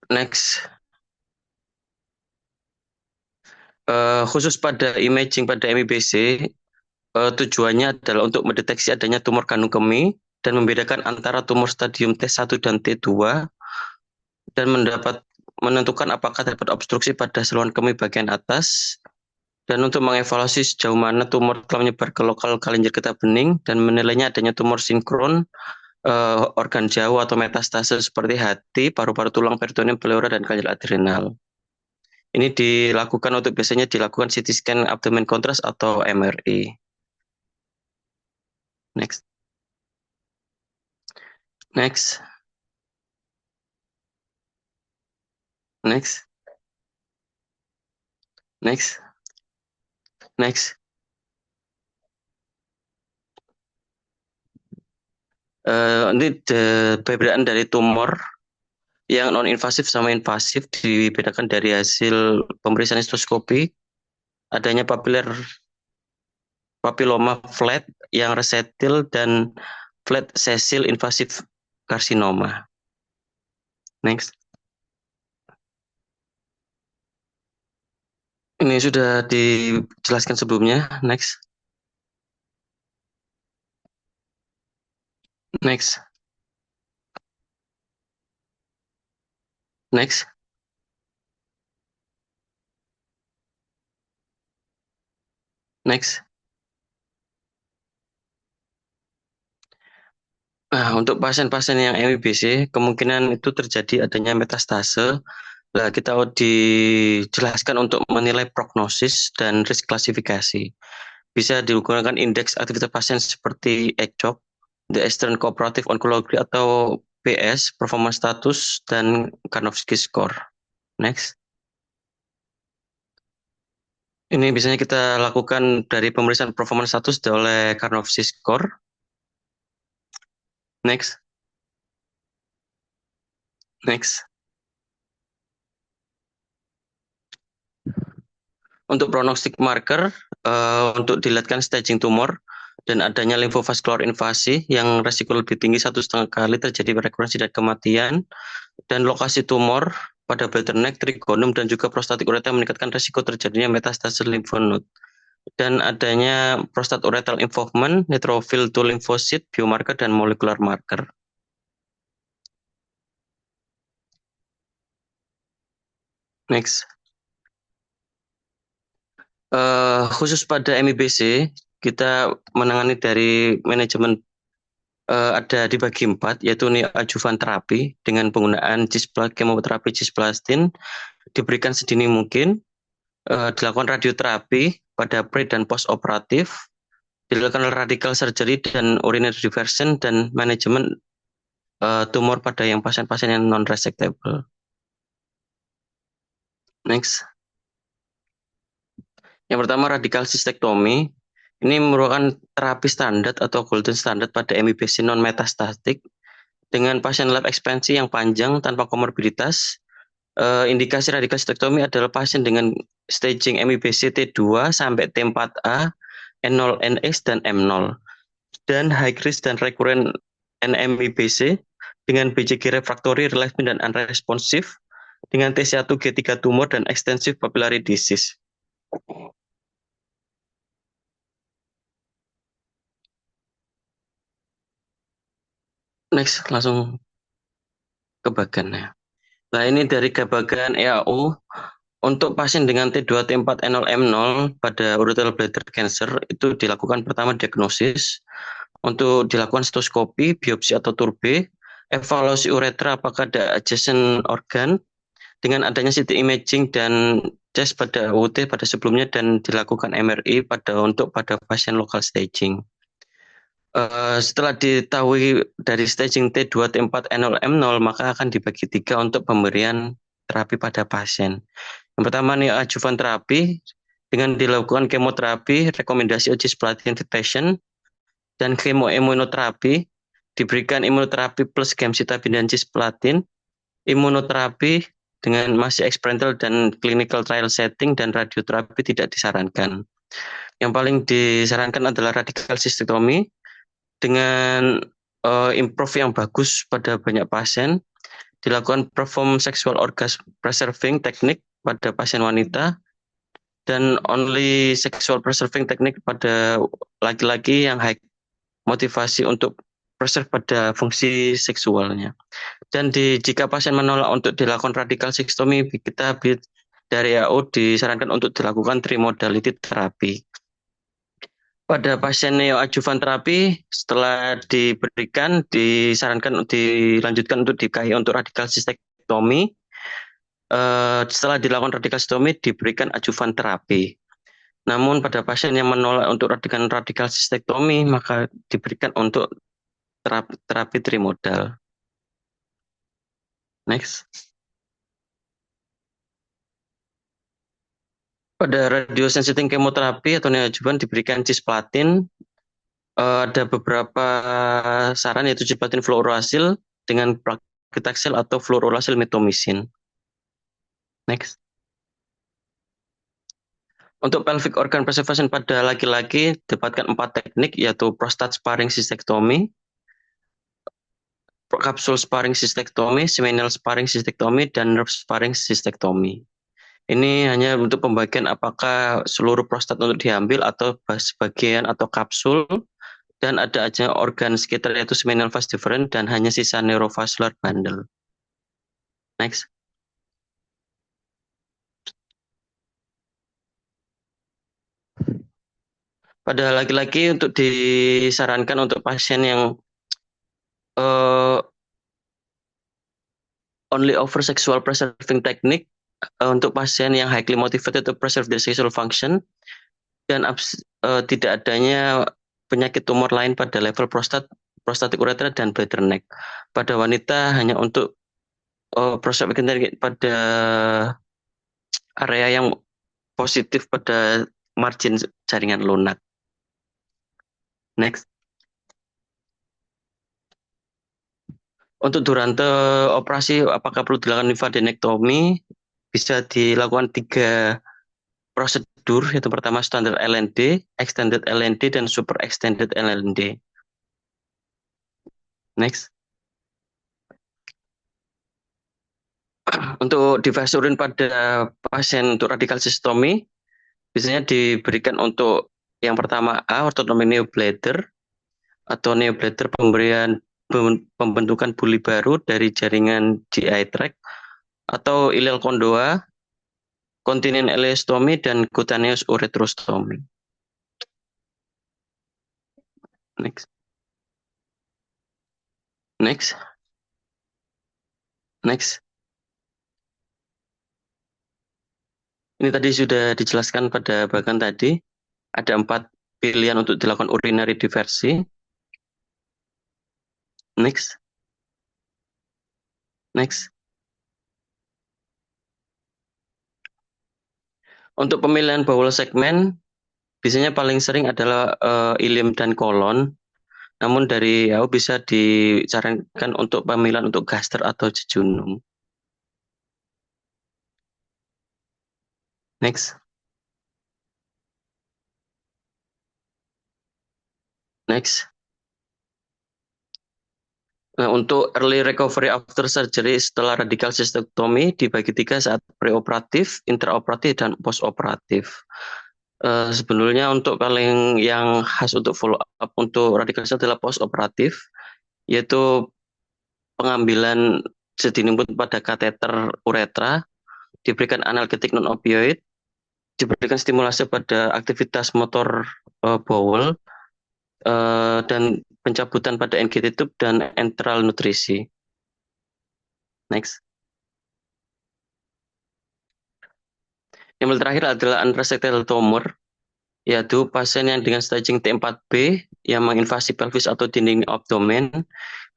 E: Next. Khusus pada imaging pada MIBC, tujuannya adalah untuk mendeteksi adanya tumor kandung kemih dan membedakan antara tumor stadium T1 dan T2 dan menentukan apakah terdapat obstruksi pada saluran kemih bagian atas, dan untuk mengevaluasi sejauh mana tumor telah menyebar ke lokal kelenjar getah bening dan menilainya adanya tumor sinkron organ jauh atau metastase seperti hati, paru-paru tulang, peritoneum, pleura, dan kelenjar adrenal. Ini biasanya dilakukan CT scan abdomen kontras atau MRI. Next. Next. Next. Next. Next. Ini perbedaan dari tumor yang non-invasif sama invasif dibedakan dari hasil pemeriksaan histoskopi. Adanya papilloma flat yang resetil dan flat sessile invasif karsinoma. Next. Ini sudah dijelaskan sebelumnya. Next. Next. Next. Next. Nah, untuk pasien-pasien yang MIBC, kemungkinan itu terjadi adanya metastase. Nah, kita dijelaskan untuk menilai prognosis dan risk klasifikasi. Bisa digunakan indeks aktivitas pasien seperti ECOG, The Eastern Cooperative Oncology atau PS, Performance Status, dan Karnofsky Score. Next. Ini biasanya kita lakukan dari pemeriksaan performance status oleh Karnofsky Score. Next. Next. Untuk prognostic marker, untuk dilihatkan staging tumor dan adanya limfovaskular invasi yang resiko lebih tinggi 1,5 kali terjadi rekurensi dan kematian, dan lokasi tumor pada bladder neck, trigonum, dan juga prostatic ureter meningkatkan resiko terjadinya metastase lymph-node. Dan adanya prostate ureteral involvement, neutrophil to lymphocyte, biomarker, dan molecular marker. Next. Khusus pada MIBC, kita menangani dari manajemen ada dibagi 4, yaitu neoadjuvan terapi dengan penggunaan kemoterapi cisplastin, diberikan sedini mungkin, dilakukan radioterapi pada pre dan post operatif, dilakukan radical surgery dan urinary diversion, dan manajemen tumor pada yang pasien-pasien yang non resectable. Next. Yang pertama, radical cystectomy. Ini merupakan terapi standar atau golden standard pada MIBC non metastatik dengan pasien lab ekspansi yang panjang tanpa komorbiditas. Indikasi radical cystectomy adalah pasien dengan staging MIBC T2 sampai T4A N0 NX dan M0 dan high risk dan recurrent NMIBC dengan BCG refractory, relapsing dan unresponsive dengan T1 G3 tumor dan extensive papillary disease. Next, langsung ke bagannya. Nah, ini dari bagan EAU untuk pasien dengan T2, T4, N0, M0 pada ureteral bladder cancer itu dilakukan pertama diagnosis, untuk dilakukan stetoskopi, biopsi atau turbe, evaluasi uretra apakah ada adjacent organ dengan adanya CT imaging dan tes pada UT pada sebelumnya dan dilakukan MRI pada pasien local staging. Setelah diketahui dari staging T2, T4, N0, M0 maka akan dibagi 3 untuk pemberian terapi pada pasien. Yang pertama neoadjuvant terapi dengan dilakukan kemoterapi, rekomendasi cisplatin fit patient, dan kemoimunoterapi diberikan imunoterapi plus gemcitabine dan cisplatin, imunoterapi dengan masih eksperimental dan clinical trial setting, dan radioterapi tidak disarankan. Yang paling disarankan adalah radical cystectomy dengan improve yang bagus pada banyak pasien, dilakukan perform sexual orgasm preserving technique pada pasien wanita, dan only sexual preserving technique pada laki-laki yang high motivasi untuk preserve pada fungsi seksualnya. Dan jika pasien menolak untuk dilakukan radical cystectomy, kita dari AO disarankan untuk dilakukan trimodality terapi. Pada pasien neoadjuvant terapi, setelah diberikan, disarankan dilanjutkan untuk DKI untuk radical cystectomy. Setelah dilakukan radical cystectomy, diberikan adjuvan terapi. Namun pada pasien yang menolak untuk radical cystectomy, maka diberikan untuk terapi trimodal. Next. Pada radiosensitif kemoterapi atau neoadjuvan diberikan cisplatin. Ada beberapa saran yaitu cisplatin fluorouracil dengan paclitaxel atau fluorouracil mitomycin. Next. Untuk pelvic organ preservation pada laki-laki dapatkan 4 teknik yaitu prostate sparing cystectomy, kapsul sparing cystectomy, seminal sparing cystectomy, dan nerve sparing cystectomy. Ini hanya untuk pembagian apakah seluruh prostat untuk diambil atau sebagian atau kapsul, dan ada aja organ sekitar yaitu seminal vas deferens dan hanya sisa neurovascular bundle. Next. Pada laki-laki untuk disarankan untuk pasien yang only offer sexual preserving technique, untuk pasien yang highly motivated to preserve their sexual function, dan tidak adanya penyakit tumor lain pada level prostatic uretra dan bladder neck. Pada wanita hanya untuk prostatic pada area yang positif pada margin jaringan lunak. Next. Untuk durante operasi apakah perlu dilakukan lymphadenectomy, bisa dilakukan 3 prosedur, yaitu pertama standar LND, extended LND, dan super extended LND. Next. Untuk device urin pada pasien untuk radical cystectomy, biasanya diberikan untuk yang pertama A, orthotomy neobladder, atau neobladder pembentukan buli baru dari jaringan GI tract, atau ileal kondoa, continent ileostomy, dan cutaneous uretrostomy. Next. Next. Next. Ini tadi sudah dijelaskan pada bagan tadi. Ada 4 pilihan untuk dilakukan urinary diversi. Next. Next. Untuk pemilihan bowel segmen, biasanya paling sering adalah ileum dan kolon. Namun dari AO bisa disarankan untuk pemilihan untuk gaster atau jejunum. Next. Next. Nah, untuk early recovery after surgery setelah radical cystectomy dibagi 3 saat preoperatif, intraoperatif, dan postoperatif. Sebenarnya untuk paling yang khas untuk follow up untuk radical cystectomy adalah postoperatif, yaitu pengambilan sedini mungkin pada kateter uretra, diberikan analgetik non opioid, diberikan stimulasi pada aktivitas motor bowel, dan pencabutan pada NGT tube dan enteral nutrisi. Next. Yang terakhir adalah unresectable tumor, yaitu pasien yang dengan staging T4B yang menginvasi pelvis atau dinding abdomen,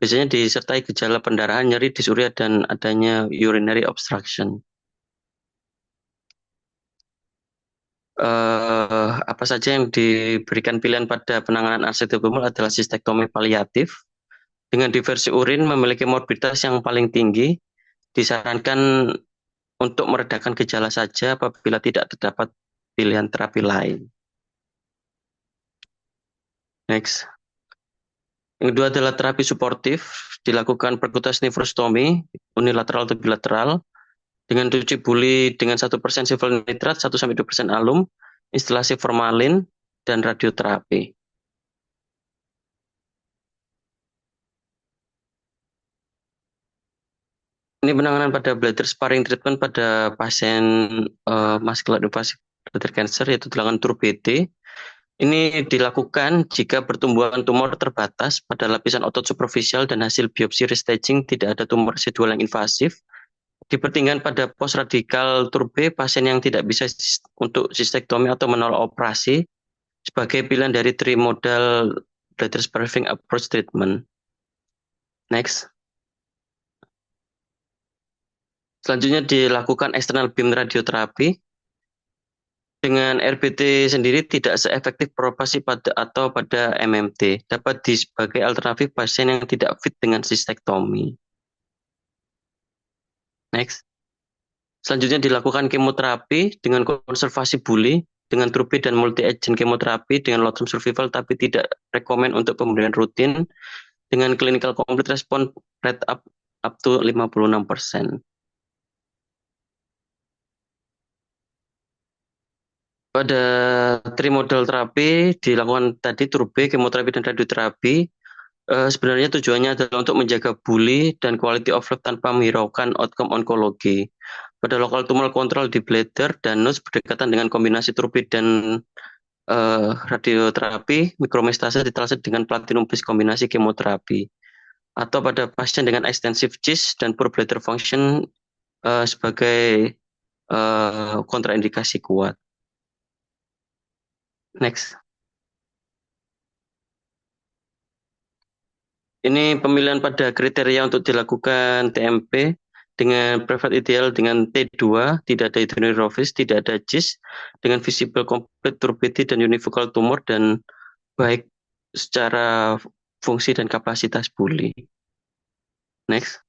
E: biasanya disertai gejala pendarahan, nyeri, disuria, dan adanya urinary obstruction. Apa saja yang diberikan pilihan pada penanganan unresectable tumor adalah sistektomi paliatif, dengan diversi urin memiliki morbiditas yang paling tinggi, disarankan untuk meredakan gejala saja apabila tidak terdapat pilihan terapi lain. Next. Yang kedua adalah terapi suportif, dilakukan perkutas nefrostomi, unilateral atau bilateral, dengan cuci buli dengan 1% silver nitrat, 1-2% alum, instalasi formalin, dan radioterapi. Ini penanganan pada bladder sparing treatment pada pasien muscular invasive bladder cancer, yaitu dilakukan TURBT. Ini dilakukan jika pertumbuhan tumor terbatas pada lapisan otot superficial dan hasil biopsi restaging tidak ada tumor residual yang invasif. Dipertinggan pada post radikal TURB, pasien yang tidak bisa untuk sistektomi atau menolak operasi sebagai pilihan dari trimodal bladder sparing approach treatment. Next. Selanjutnya dilakukan external beam radioterapi. Dengan RBT sendiri tidak seefektif propasi pada MMT, dapat sebagai alternatif pasien yang tidak fit dengan sistektomi. Next. Selanjutnya dilakukan kemoterapi dengan konservasi buli dengan TURBT dan multi-agent kemoterapi dengan long-term survival, tapi tidak rekomen untuk pemberian rutin dengan clinical complete response rate up to 56%. Pada trimodal terapi dilakukan tadi TURB, kemoterapi, dan radioterapi. Sebenarnya tujuannya adalah untuk menjaga buli dan quality of life tanpa menghiraukan outcome onkologi. Pada lokal tumor kontrol di bladder dan nose berdekatan dengan kombinasi TURB dan radioterapi, mikromestase diterapi dengan platinum plus kombinasi kemoterapi. Atau pada pasien dengan extensive cyst dan poor bladder function sebagai kontraindikasi kuat. Next. Ini pemilihan pada kriteria untuk dilakukan TMP dengan preferred ideal dengan T2, tidak ada hydronephrosis, tidak ada GIST, dengan visible complete turbidity dan unifocal tumor, dan baik secara fungsi dan kapasitas buli. Next.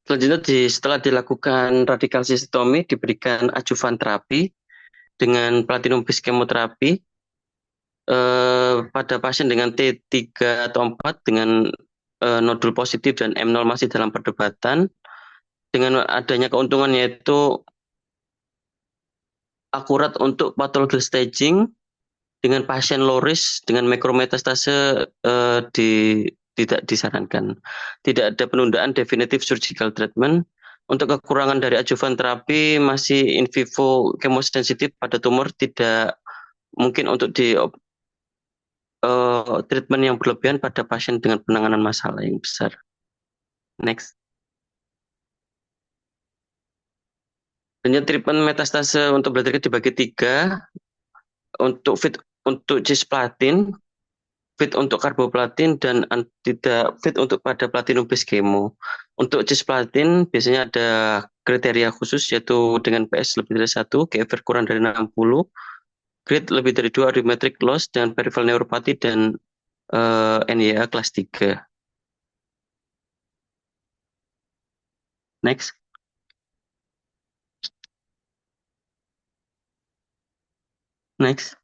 E: Selanjutnya setelah dilakukan radical cystectomy diberikan adjuvan terapi dengan platinum based chemoterapi pada pasien dengan T3 atau 4 dengan nodul positif dan M0 masih dalam perdebatan, dengan adanya keuntungan yaitu akurat untuk pathological staging dengan pasien low risk dengan makrometastase tidak disarankan. Tidak ada penundaan definitif surgical treatment. Untuk kekurangan dari adjuvan terapi masih in vivo kemosensitif pada tumor, tidak mungkin untuk di treatment yang berlebihan pada pasien dengan penanganan masalah yang besar. Next. Dan treatment metastase untuk bladder dibagi 3, untuk fit untuk cisplatin, fit untuk karboplatin, dan tidak fit untuk pada platinum based chemo. Untuk cisplatin biasanya ada kriteria khusus, yaitu dengan PS lebih dari 1, GFR kurang dari 60, grade lebih dari 2, arithmetic loss, dan peripheral neuropathy, dan NYA kelas 3. Next. Next.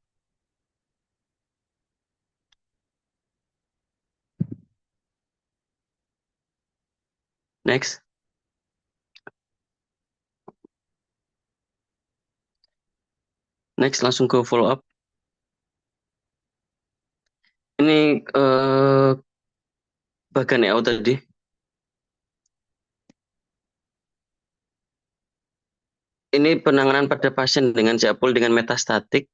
E: Next. Next langsung ke follow up. Ini bagian EO tadi. Ini penanganan pada pasien dengan japul dengan metastatik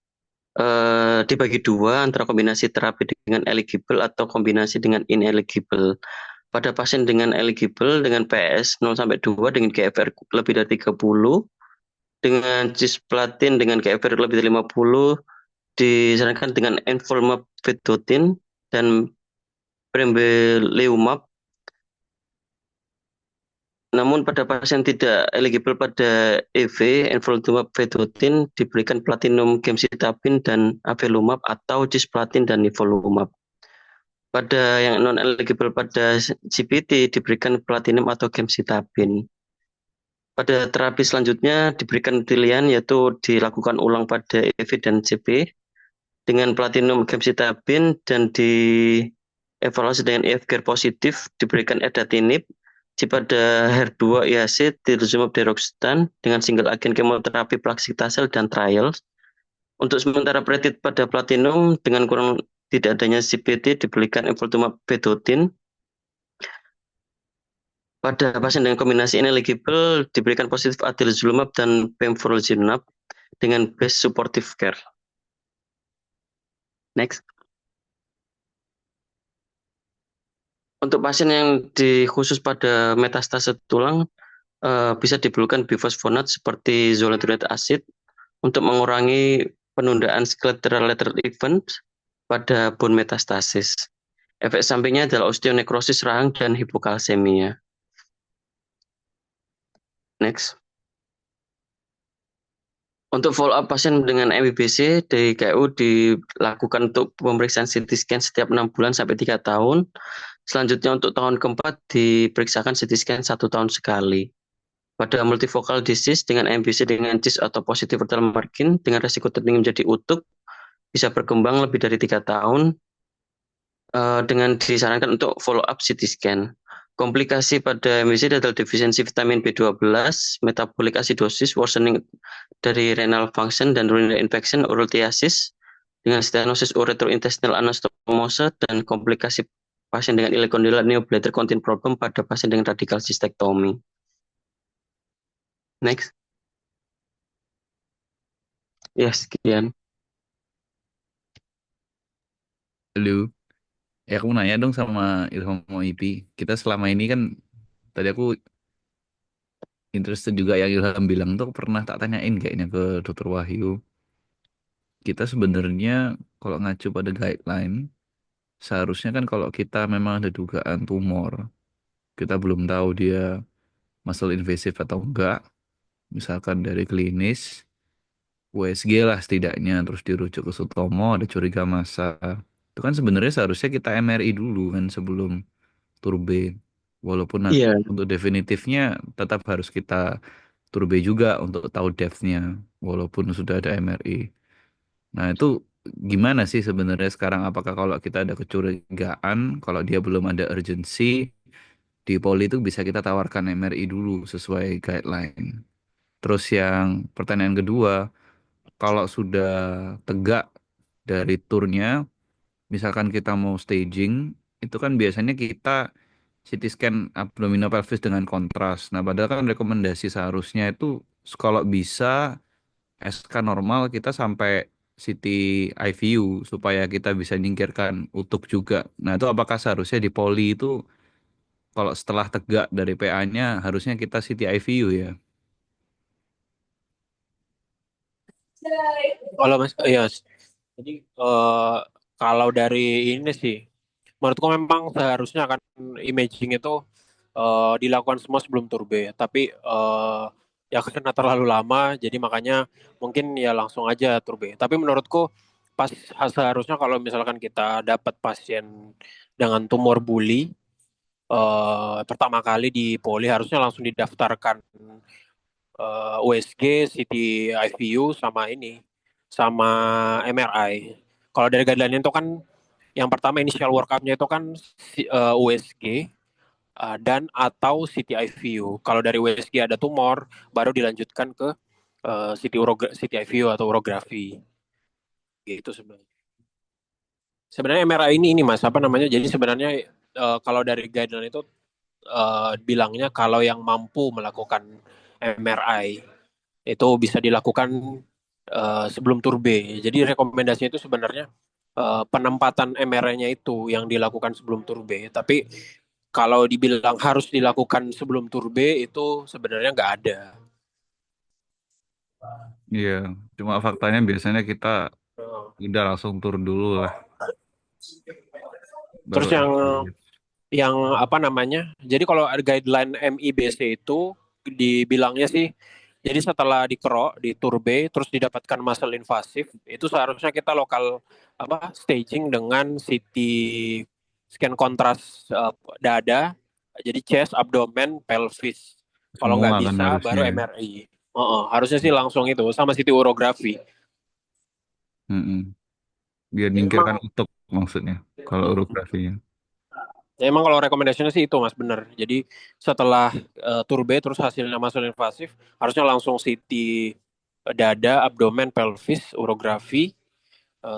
E: dibagi dua antara kombinasi terapi dengan eligible atau kombinasi dengan ineligible. Pada pasien dengan eligible dengan PS 0 sampai 2 dengan GFR lebih dari 30, dengan cisplatin dengan GFR lebih dari 50, disarankan dengan envolumab vedotin dan pembrolizumab. Namun pada pasien tidak eligible pada EV, envolumab vedotin diberikan platinum gemcitabine dan avelumab atau cisplatin dan nivolumab. Pada yang non eligible pada CPT diberikan platinum atau gemcitabine. Pada terapi selanjutnya diberikan pilihan yaitu dilakukan ulang pada EV dan CP dengan platinum gemcitabine dan dievaluasi dengan EFGAR positif diberikan edatinib. Pada HER2 IAC tirzumab deruxtecan dengan single agent kemoterapi Plaxitasel dan trials. Untuk sementara predit pada platinum dengan kurang tidak adanya CPT diberikan envolumab vedotin. Pada pasien dengan kombinasi ineligible diberikan positif adalimumab dan pembrolizumab dengan best supportive care. Next. Untuk pasien yang khusus pada metastase tulang bisa diperlukan bifosfonat seperti zoledronate acid untuk mengurangi penundaan skeletal event pada bone metastasis. Efek sampingnya adalah osteonekrosis rahang dan hipokalsemia. Next. Untuk follow up pasien dengan MIBC, DKU dilakukan untuk pemeriksaan CT scan setiap 6 bulan sampai 3 tahun. Selanjutnya untuk tahun keempat diperiksakan CT scan 1 tahun sekali. Pada multifocal disease dengan MIBC dengan CIS atau positive vertebral margin dengan resiko tertinggi menjadi utuh, bisa berkembang lebih dari 3 tahun dengan disarankan untuk follow up CT scan. Komplikasi pada MIBC adalah defisiensi vitamin B12, metabolic acidosis, worsening dari renal function dan urinary infection, urolithiasis dengan stenosis uretrointestinal anastomosa dan komplikasi pasien dengan ilicondylar neobladder content problem pada pasien dengan radical cystectomy. Next. Ya, sekian.
B: Halo. Ya aku nanya dong sama Ilham sama Ipi. Kita selama ini kan tadi aku interested juga yang Ilham bilang tuh aku pernah tak tanyain kayaknya ke Dokter Wahyu. Kita sebenarnya kalau ngacu pada guideline, seharusnya kan kalau kita memang ada dugaan tumor, kita belum tahu dia muscle invasive atau enggak, misalkan dari klinis, USG lah setidaknya, terus dirujuk ke Sutomo, ada curiga massa. Itu kan sebenarnya seharusnya kita MRI dulu kan sebelum turbe. Walaupun
E: Iya.
B: untuk definitifnya tetap harus kita turbe juga untuk tahu depth-nya, walaupun sudah ada MRI. Nah itu gimana sih sebenarnya sekarang? Apakah kalau kita ada kecurigaan, kalau dia belum ada urgency, di poli itu bisa kita tawarkan MRI dulu sesuai guideline. Terus yang pertanyaan kedua, kalau sudah tegak dari turnya, misalkan kita mau staging, itu kan biasanya kita CT scan abdominopelvis dengan kontras. Nah, padahal kan rekomendasi seharusnya itu kalau bisa SK normal kita sampai CT IVU supaya kita bisa nyingkirkan utuk juga. Nah, itu apakah seharusnya di poli itu kalau setelah tegak dari PA-nya harusnya kita CT IVU ya?
A: Kalau Mas, iya. Jadi kalau dari ini sih, menurutku memang seharusnya kan imaging itu dilakukan semua sebelum turbe. Tapi ya karena terlalu lama, jadi makanya mungkin ya langsung aja turbe. Tapi menurutku pas seharusnya kalau misalkan kita dapat pasien dengan tumor buli pertama kali di poli harusnya langsung didaftarkan USG, CT IVU sama ini, sama MRI. Kalau dari guideline itu kan yang pertama initial workup-nya itu kan USG, dan atau CT IVU. Kalau dari USG ada tumor, baru dilanjutkan ke CT IVU atau urografi. Gitu sebenarnya. Sebenarnya MRI ini Mas, apa namanya? Jadi sebenarnya kalau dari guideline itu bilangnya kalau yang mampu melakukan MRI itu bisa dilakukan sebelum turbe. Jadi rekomendasinya itu sebenarnya penempatan MRI-nya itu yang dilakukan sebelum turbe. Tapi kalau dibilang harus dilakukan sebelum turbe itu sebenarnya nggak ada.
B: Iya, cuma faktanya biasanya kita udah langsung turun dulu lah, baru
A: Terus yang
B: MRI.
A: apa namanya? Jadi kalau ada guideline MIBC itu dibilangnya sih, jadi setelah dikerok, diturbe, terus didapatkan muscle invasif, itu seharusnya kita lokal apa staging dengan CT scan kontras dada, jadi chest, abdomen, pelvis. Kalau
B: Semua
A: nggak
B: kan
A: bisa,
B: harusnya
A: baru
B: ya.
A: MRI. Harusnya sih langsung itu sama CT urografi.
B: Mm-mm. Biar
A: Ya,
B: nyingkirkan
A: emang
B: utuk maksudnya, kalau urografinya.
A: Ya emang kalau rekomendasinya sih itu Mas bener. Jadi setelah turbe terus hasilnya masuk invasif, harusnya langsung CT dada, abdomen, pelvis, urografi,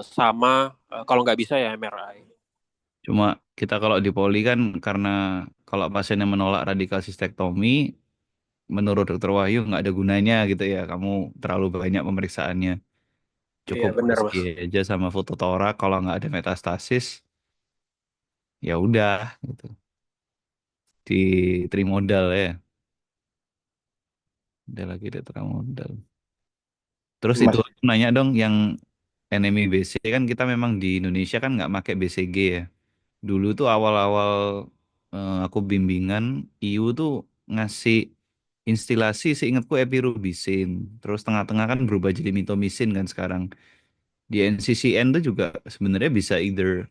A: sama kalau nggak bisa ya MRI.
B: Cuma kita kalau di poli kan karena kalau pasiennya menolak radikal sistektomi, menurut Dokter Wahyu nggak ada gunanya gitu ya. Kamu terlalu banyak pemeriksaannya.
A: Iya
B: Cukup
A: bener
B: USG
A: Mas.
B: aja sama foto torak. Kalau nggak ada metastasis, ya udah gitu. Di trimodal ya. Ada lagi di trimodal. Terus itu
D: Mas,
B: aku nanya dong, yang NMI BC kan kita memang di Indonesia kan nggak pakai BCG ya. Dulu tuh awal-awal aku bimbingan, IU tuh ngasih instilasi seingatku epirubisin. Terus tengah-tengah kan berubah jadi mitomycin kan sekarang. Di NCCN tuh juga sebenarnya bisa either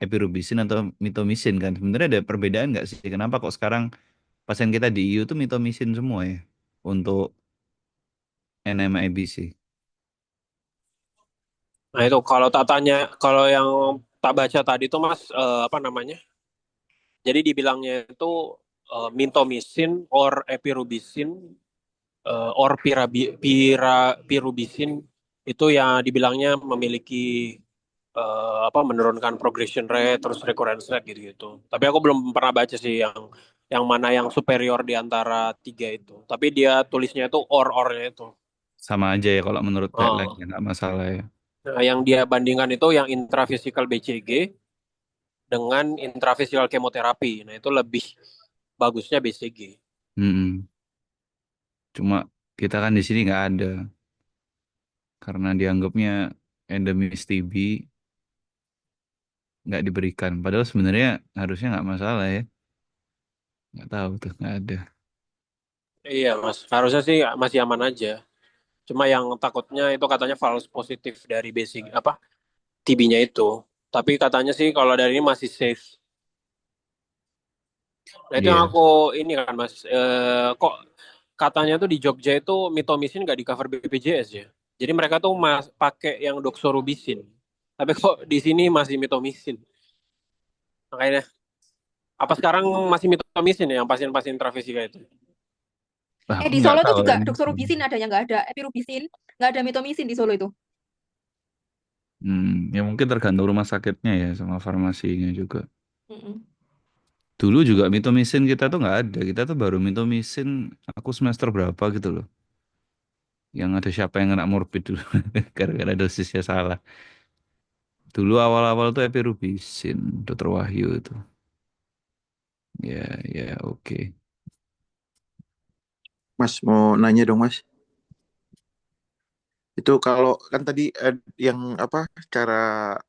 B: epirubisin atau mitomycin kan. Sebenarnya ada perbedaan nggak sih? Kenapa kok sekarang pasien kita di IU tuh mitomycin semua ya untuk NMIBC?
A: Nah itu kalau tak tanya, kalau yang tak baca tadi tuh Mas, apa namanya? Jadi dibilangnya itu mintomisin or epirubisin or pirubisin itu yang dibilangnya memiliki apa menurunkan progression rate terus recurrence rate gitu-gitu. Tapi aku belum pernah baca sih yang mana yang superior di antara tiga itu. Tapi dia tulisnya itu or-ornya itu.
B: Sama aja ya kalau menurut guideline
A: Oh.
B: ya nggak masalah ya.
A: Nah, yang dia bandingkan itu yang intravesikal BCG dengan intravesikal kemoterapi. Nah, itu lebih bagusnya BCG.
B: Mm-mm. Cuma kita kan di sini nggak ada karena dianggapnya endemis TB nggak diberikan. Padahal sebenarnya harusnya nggak masalah ya. Nggak tahu tuh nggak ada.
A: Iya, Mas. Harusnya sih masih aman aja. Cuma yang takutnya itu katanya false positif dari basic apa TB-nya itu. Tapi katanya sih kalau dari ini masih safe. Nah itu yang
B: Iya,
A: aku ini kan Mas, kok katanya tuh di Jogja itu mitomycin nggak di cover BPJS ya. Jadi mereka tuh pakai yang doxorubicin. Tapi kok di sini masih mitomycin. Makanya apa sekarang masih mitomycin ya yang pasien-pasien intravesika itu?
B: lah aku
C: Di
B: nggak
C: Solo itu
B: tahu
C: juga
B: ini.
C: doxorubicin adanya, nggak ada epirubisin, nggak ada mitomycin di Solo itu.
B: Ya mungkin tergantung rumah sakitnya ya sama farmasinya juga.
C: Mm-mm.
B: Dulu juga mitomycin kita tuh nggak ada. Kita tuh baru mitomycin aku semester berapa gitu loh. Yang ada siapa yang kena morbid dulu gara-gara dosisnya salah. Dulu awal-awal tuh epirubisin, Dokter Wahyu itu. Ya, ya, oke.
F: Mas mau nanya dong Mas. Itu kalau kan tadi yang apa cara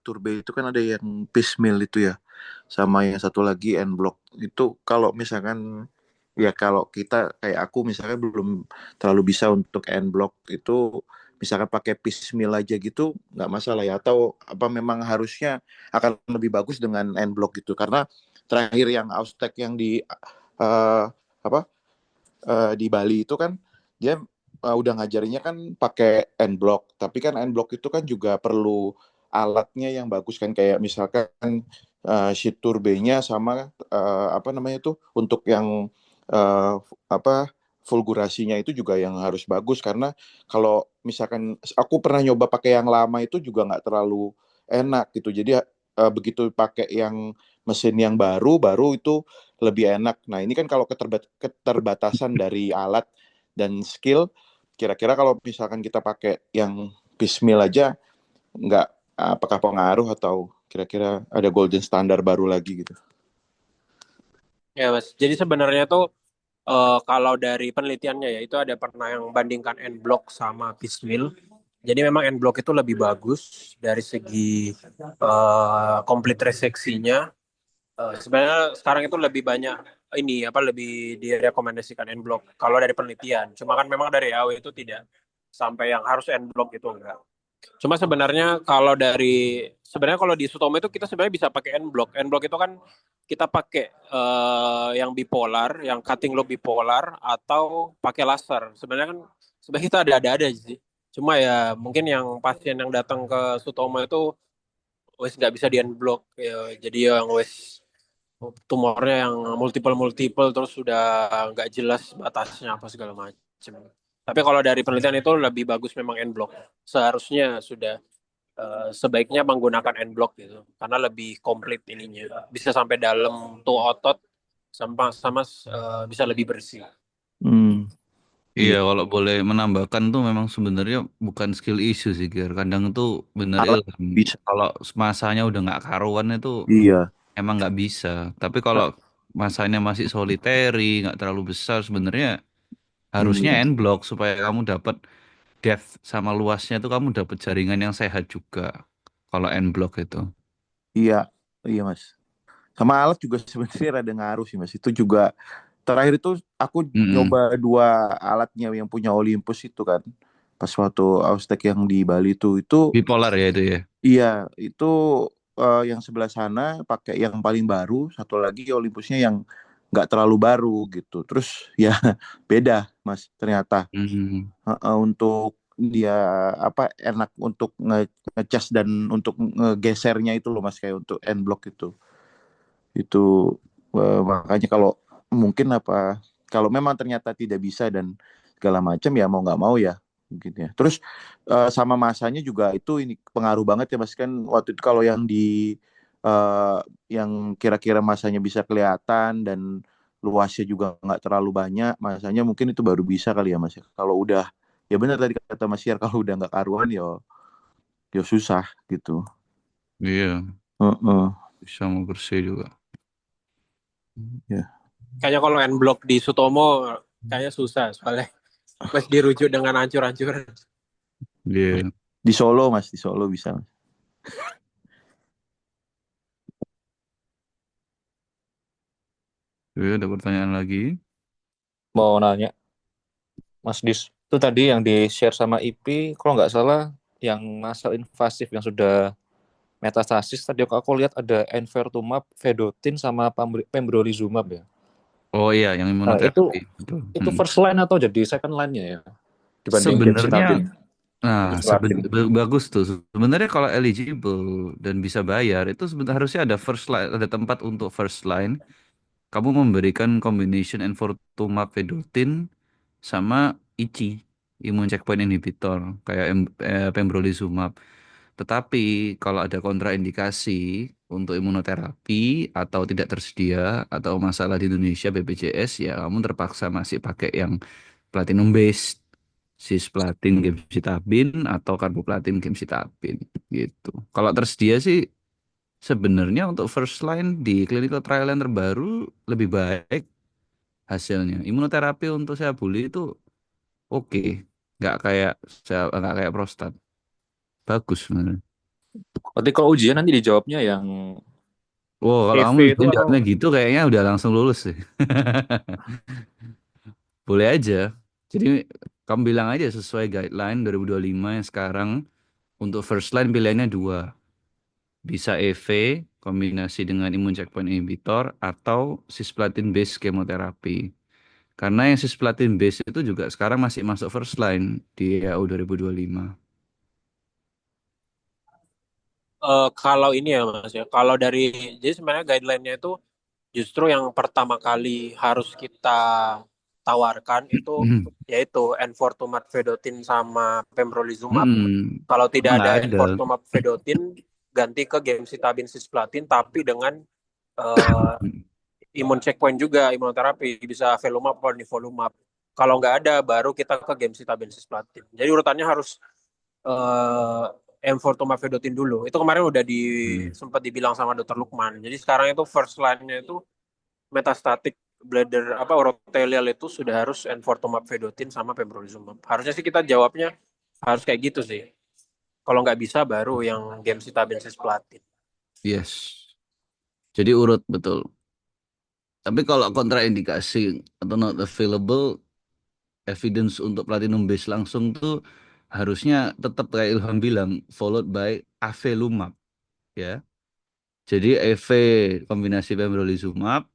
F: turbe itu kan ada yang piecemeal itu ya, sama yang satu lagi end block. Itu kalau misalkan ya kalau kita kayak aku misalnya belum terlalu bisa untuk end block itu, misalkan pakai piecemeal aja gitu nggak masalah ya, atau apa memang harusnya akan lebih bagus dengan end block gitu, karena terakhir yang Austek yang di eh, apa di Bali itu kan dia udah ngajarinnya kan pakai end block, tapi kan end block itu kan juga perlu alatnya yang bagus kan, kayak misalkan sheet turbenya sama apa namanya tuh untuk yang apa fulgurasinya itu juga yang harus bagus, karena kalau misalkan aku pernah nyoba pakai yang lama itu juga nggak terlalu enak gitu. Jadi begitu pakai yang mesin yang baru itu lebih enak. Nah ini kan kalau keterbatasan dari alat dan skill, kira-kira kalau misalkan kita pakai yang piecemeal aja, nggak apakah pengaruh atau kira-kira ada golden standar baru lagi gitu?
A: Ya Mas, jadi sebenarnya tuh kalau dari penelitiannya ya itu ada pernah yang bandingkan end block sama piecemeal. Jadi memang end block itu lebih bagus dari segi complete reseksinya. Sebenarnya sekarang itu lebih banyak ini apa lebih direkomendasikan end block kalau dari penelitian. Cuma kan memang dari AW itu tidak sampai yang harus end block itu enggak. Cuma sebenarnya kalau di Sutomo itu kita sebenarnya bisa pakai end block. End block itu kan kita pakai yang bipolar, yang cutting loop bipolar atau pakai laser. Sebenarnya kita ada sih. Cuma ya mungkin yang pasien yang datang ke Sutomo itu wes nggak bisa di end block ya. Jadi yang wes tumornya yang multiple multiple terus sudah nggak jelas batasnya apa segala macam. Tapi kalau dari penelitian itu lebih bagus memang end block. Seharusnya sudah sebaiknya menggunakan end block gitu karena lebih komplit ininya. Bisa sampai dalam tuh otot sama bisa lebih bersih.
B: Iya,
F: Iya.
B: kalau boleh menambahkan tuh memang sebenarnya bukan skill issue sih, Ger. Kadang tuh bener
F: Alat
B: Ilham.
F: bisa.
B: Kalau masanya udah nggak karuan itu
F: Iya.
B: emang nggak bisa. Tapi kalau masanya masih solitary, nggak terlalu besar, sebenarnya harusnya
F: Hmm,
B: end block supaya kamu dapat depth sama luasnya tuh kamu dapat jaringan yang sehat juga. Kalau end block itu.
F: iya, iya Mas. Sama alat juga sebenarnya rada ngaruh sih Mas. Itu juga terakhir itu aku
B: Mm-mm.
F: nyoba dua alatnya yang punya Olympus itu kan. Pas waktu Austek yang di Bali itu
B: Bipolar ya itu ya.
F: iya, itu yang sebelah sana pakai yang paling baru, satu lagi Olympusnya yang nggak terlalu baru gitu. Terus ya beda Mas ternyata.
B: Mm.
F: Untuk dia apa enak untuk ngecas dan untuk ngegesernya itu loh Mas, kayak untuk end block itu makanya kalau mungkin apa kalau memang ternyata tidak bisa dan segala macam ya mau nggak mau ya gitu ya. Terus sama masanya juga itu ini pengaruh banget ya Mas, kan waktu itu kalau yang di yang kira-kira masanya bisa kelihatan dan luasnya juga nggak terlalu banyak masanya, mungkin itu baru bisa kali ya Mas ya. Kalau udah ya benar tadi kata Mas Yar, kalau udah nggak karuan ya susah gitu.
B: Iya,
F: Heeh,
B: bisa mau bersih juga.
F: ya.
A: Kayaknya kalau end block di Sutomo kayaknya susah soalnya Mas dirujuk dengan hancur-hancur.
B: Iya.
F: Di Solo Mas, di Solo bisa Mas.
B: Iya, ada pertanyaan lagi.
G: Mau nanya, Mas Dis, itu tadi yang di-share sama IP, kalau nggak salah, yang masal invasif yang sudah metastasis, tadi aku lihat ada enfortumab vedotin sama pembrolizumab ya.
B: Oh iya, yang
G: Nah,
B: imunoterapi. Betul.
G: itu first line atau jadi second line-nya ya? Dibanding
B: Sebenarnya,
G: gemcitabine.
B: nah,
G: Cisplatin.
B: bagus tuh. Sebenarnya kalau eligible dan bisa bayar, itu sebenarnya harusnya ada first line, ada tempat untuk first line. Kamu memberikan combination enfortumab vedotin sama ICI, immune checkpoint inhibitor, kayak pembrolizumab. Tetapi kalau ada kontraindikasi untuk imunoterapi atau tidak tersedia atau masalah di Indonesia BPJS, ya kamu terpaksa masih pakai yang platinum based, cisplatin gemcitabin atau carboplatin gemcitabin gitu. Kalau tersedia sih sebenarnya untuk first line di clinical trial yang terbaru lebih baik hasilnya. Imunoterapi untuk saya bully itu oke, nggak kayak prostat, bagus sebenarnya.
G: Berarti kalau ujian nanti dijawabnya yang
B: Wow, kalau
G: EV
B: kamu
G: itu atau
B: jawabnya gitu kayaknya udah langsung lulus sih. Boleh aja. Jadi kamu bilang aja sesuai guideline 2025 yang sekarang untuk first line pilihannya dua. Bisa EV kombinasi dengan immune checkpoint inhibitor atau cisplatin based chemoterapi. Karena yang cisplatin based itu juga sekarang masih masuk first line di AU 2025.
A: Kalau ini ya Mas ya, kalau dari jadi sebenarnya guideline-nya itu justru yang pertama kali harus kita tawarkan itu yaitu enfortumab vedotin sama pembrolizumab. Kalau tidak
B: Emang
A: ada
B: nggak ada.
A: enfortumab vedotin, ganti ke gemcitabine cisplatin tapi dengan eh, imun checkpoint juga, imunoterapi, bisa avelumab atau nivolumab. Kalau nggak ada, baru kita ke gemcitabine cisplatin. Jadi urutannya harus eh enfortumab vedotin dulu. Itu kemarin udah sempat dibilang sama Dokter Lukman. Jadi sekarang itu first line-nya itu metastatic bladder apa urothelial itu sudah harus enfortumab vedotin sama pembrolizumab. Harusnya sih kita jawabnya harus kayak gitu sih. Kalau nggak bisa baru yang gemcitabine cisplatin.
B: Yes. Jadi urut betul. Tapi kalau kontraindikasi atau not available evidence untuk platinum base langsung tuh harusnya tetap kayak Ilham bilang followed by avelumab ya. Jadi EV kombinasi pembrolizumab,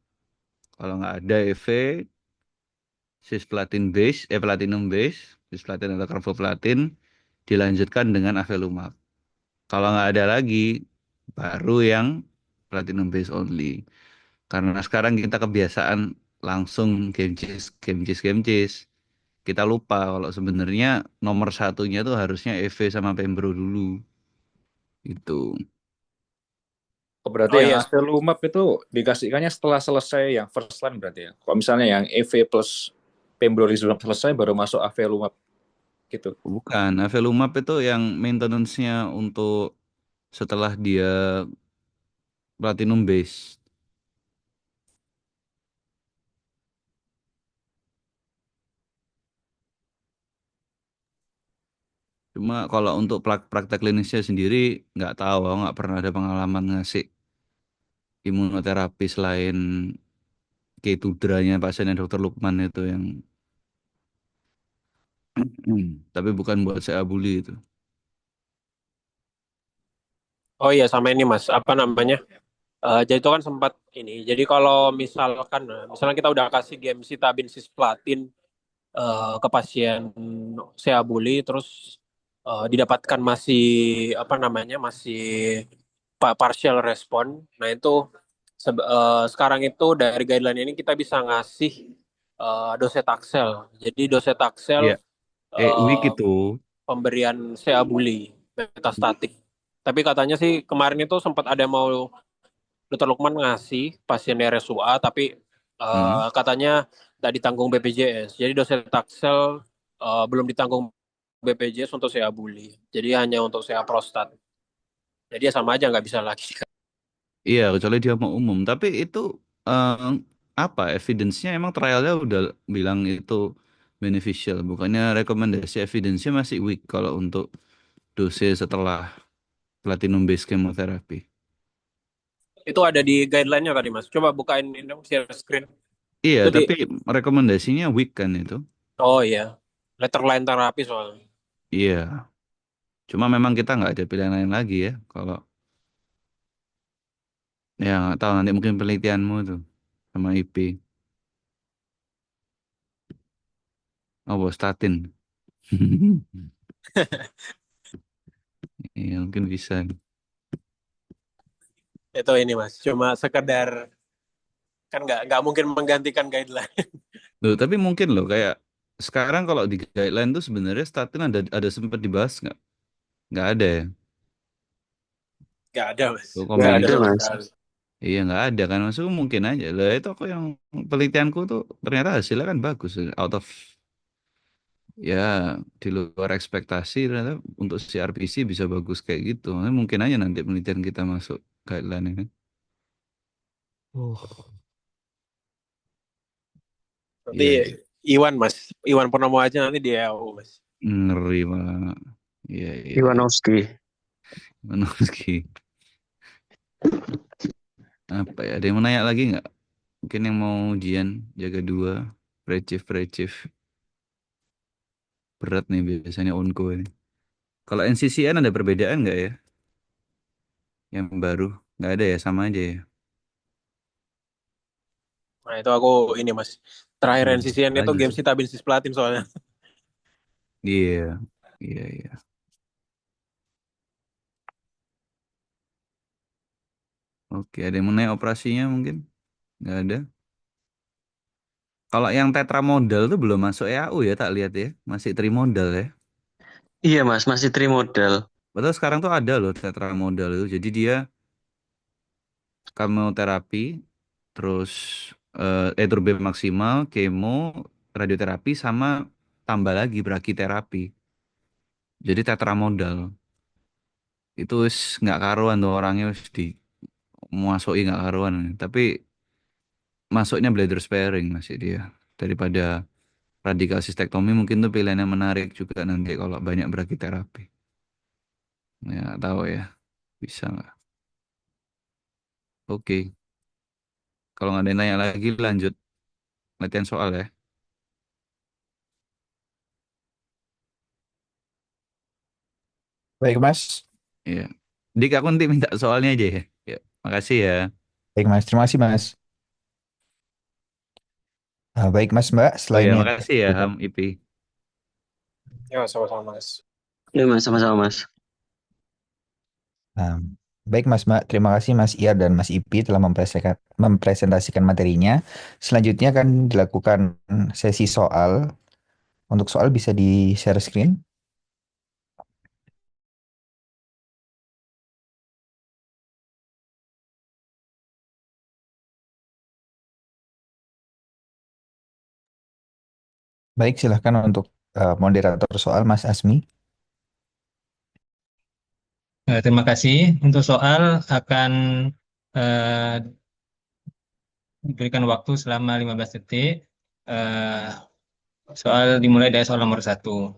B: kalau nggak ada EV cisplatin base, platinum base, cisplatin atau carboplatin dilanjutkan dengan avelumab. Kalau nggak ada lagi, baru yang platinum base only. Karena sekarang kita kebiasaan langsung game chase, game chase, game chase. Kita lupa kalau sebenarnya nomor satunya tuh harusnya EV sama Pembro dulu. Itu.
G: Oh, berarti
A: Oh
G: yang
A: iya,
G: avelumab itu dikasihkannya setelah selesai yang first line berarti ya. Kalau misalnya yang EV plus pembrolizumab selesai baru masuk avelumab gitu.
B: Bukan, avelumab itu yang maintenance-nya untuk setelah dia platinum base. Cuma kalau untuk praktek klinisnya sendiri nggak tahu, aku nggak pernah ada pengalaman ngasih imunoterapi selain Keytruda-nya pasiennya Dokter Lukman itu yang tapi bukan buat saya bully itu.
A: oh iya sama ini Mas, apa namanya? Jadi itu kan sempat ini. Jadi kalau misalkan, misalnya kita udah kasih gemcitabine cisplatin ke pasien seabuli, terus didapatkan masih apa namanya masih partial respon. Nah itu sekarang itu dari guideline ini kita bisa ngasih docetaxel. Jadi docetaxel
B: Iya, weak
A: eh,
B: itu.
A: pemberian seabuli metastatik. Tapi katanya sih kemarin itu sempat ada mau Dr. Lukman ngasih pasien RSUA tapi
B: Hmm.
A: katanya tidak ditanggung BPJS. Jadi docetaxel belum ditanggung BPJS untuk saya bully. Jadi hanya untuk saya prostat. Jadi ya sama aja nggak bisa lagi.
B: Iya, kecuali dia mau umum. Tapi itu eh, apa? Evidence-nya emang trialnya udah bilang itu beneficial. Bukannya rekomendasi evidence-nya masih weak kalau untuk dosis setelah platinum base chemotherapy.
A: Itu ada di guideline-nya tadi Mas. Coba bukain ini dong share screen.
B: Iya,
A: Itu di
B: tapi rekomendasinya weak kan itu.
A: oh iya. Letter line terapi soalnya.
B: Iya, cuma memang kita nggak ada pilihan lain lagi ya. Kalau ya nggak tahu nanti mungkin penelitianmu tuh sama IP. Oh, statin. Iya, mungkin bisa.
A: Itu ini Mas. Cuma sekedar kan nggak mungkin menggantikan guideline.
B: Loh, tapi mungkin loh kayak sekarang kalau di guideline tuh sebenarnya statin ada sempat dibahas nggak? Nggak ada ya.
A: Nggak ada Mas.
B: Tuh
A: Nggak
E: Nggak
A: ada
E: ada,
B: komennya
A: sama
E: Mas.
A: sekali.
B: iya nggak ada kan maksudku mungkin aja lah itu aku yang penelitianku tuh ternyata hasilnya kan bagus out of ya di luar ekspektasi ternyata untuk CRPC bisa bagus kayak gitu. Nah, mungkin aja nanti penelitian kita masuk guideline ini.
A: Nanti
B: Iya, iya.
A: Iwan Mas. Iwan Purnomo aja nanti di EAU Mas.
B: Ngeri malah. Iya, iya, iya.
E: Iwanowski.
B: Menuski. Apa ya? Ada yang mau nanya lagi nggak? Mungkin yang mau ujian jaga dua, prechief. Berat nih biasanya onko ini. Kalau NCCN ada perbedaan nggak ya? Yang baru? Nggak ada ya, sama aja ya.
A: Nah itu aku ini Mas. Terakhir NCCN itu
B: Lagi
A: game
B: sih.
A: si Tabin Platin soalnya.
B: Iya, iya, iya. Oke, ada yang mengenai operasinya mungkin? Nggak ada. Kalau yang tetramodal tuh belum masuk EAU ya, tak lihat ya. Masih trimodal ya.
E: Iya Mas, masih trimodal.
B: Betul sekarang tuh ada loh tetramodal itu. Jadi dia kemoterapi, terus Etrubé maksimal, kemo, radioterapi, sama tambah lagi brakiterapi. Jadi tetramodal. Itu wis nggak karuan tuh orangnya wis di masuki nggak karuan. Tapi masuknya bladder sparing masih dia. Daripada radikal sistektomi mungkin tuh pilihan yang menarik juga nanti kalau banyak brakiterapi. Ya nggak tahu ya. Bisa nggak? Oke. Kalau nggak ada yang tanya lagi lanjut latihan soal ya.
D: Baik, Mas.
B: Iya. Dik, aku nanti minta soalnya aja ya. Ya, makasih ya.
D: Baik, Mas. Terima kasih, Mas. Baik, Mas, Mbak.
B: Oh
D: Setelah
B: ya,
D: ini ada
B: makasih ya Ham Ipi.
G: Ya, sama-sama Mas.
E: Iya Mas, sama-sama Mas.
D: Nah, baik Mas Mbak, terima kasih Mas Iar dan Mas Ipi telah mempresentasikan materinya. Selanjutnya akan dilakukan sesi soal. Untuk soal bisa di share screen. Baik, silahkan untuk moderator soal Mas Asmi.
H: Terima kasih. Untuk soal akan eh, diberikan waktu selama 15 detik. Eh, Soal dimulai dari soal nomor 1.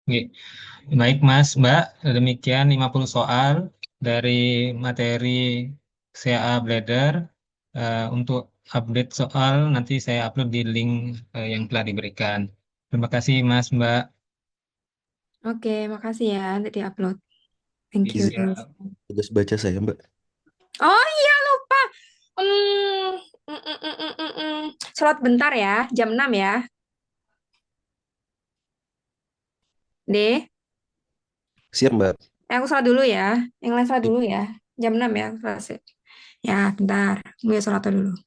H: Oke. Baik Mas, Mbak, demikian 50 soal dari materi CA Bladder. Untuk update soal nanti saya upload di link yang telah diberikan. Terima kasih Mas, Mbak.
C: Oke, makasih ya nanti diupload. Thank you.
H: Siap.
I: Tugas baca saya, Mbak.
C: Oh iya lupa. Hmm, mm, mm, mm, mm, mm, mm. Sholat bentar ya, jam 6 ya. Deh,
I: Siap, Mbak.
C: aku sholat dulu ya. Yang lain sholat dulu ya. Jam 6 ya. Selesai. Ya, bentar. Gue sholat dulu.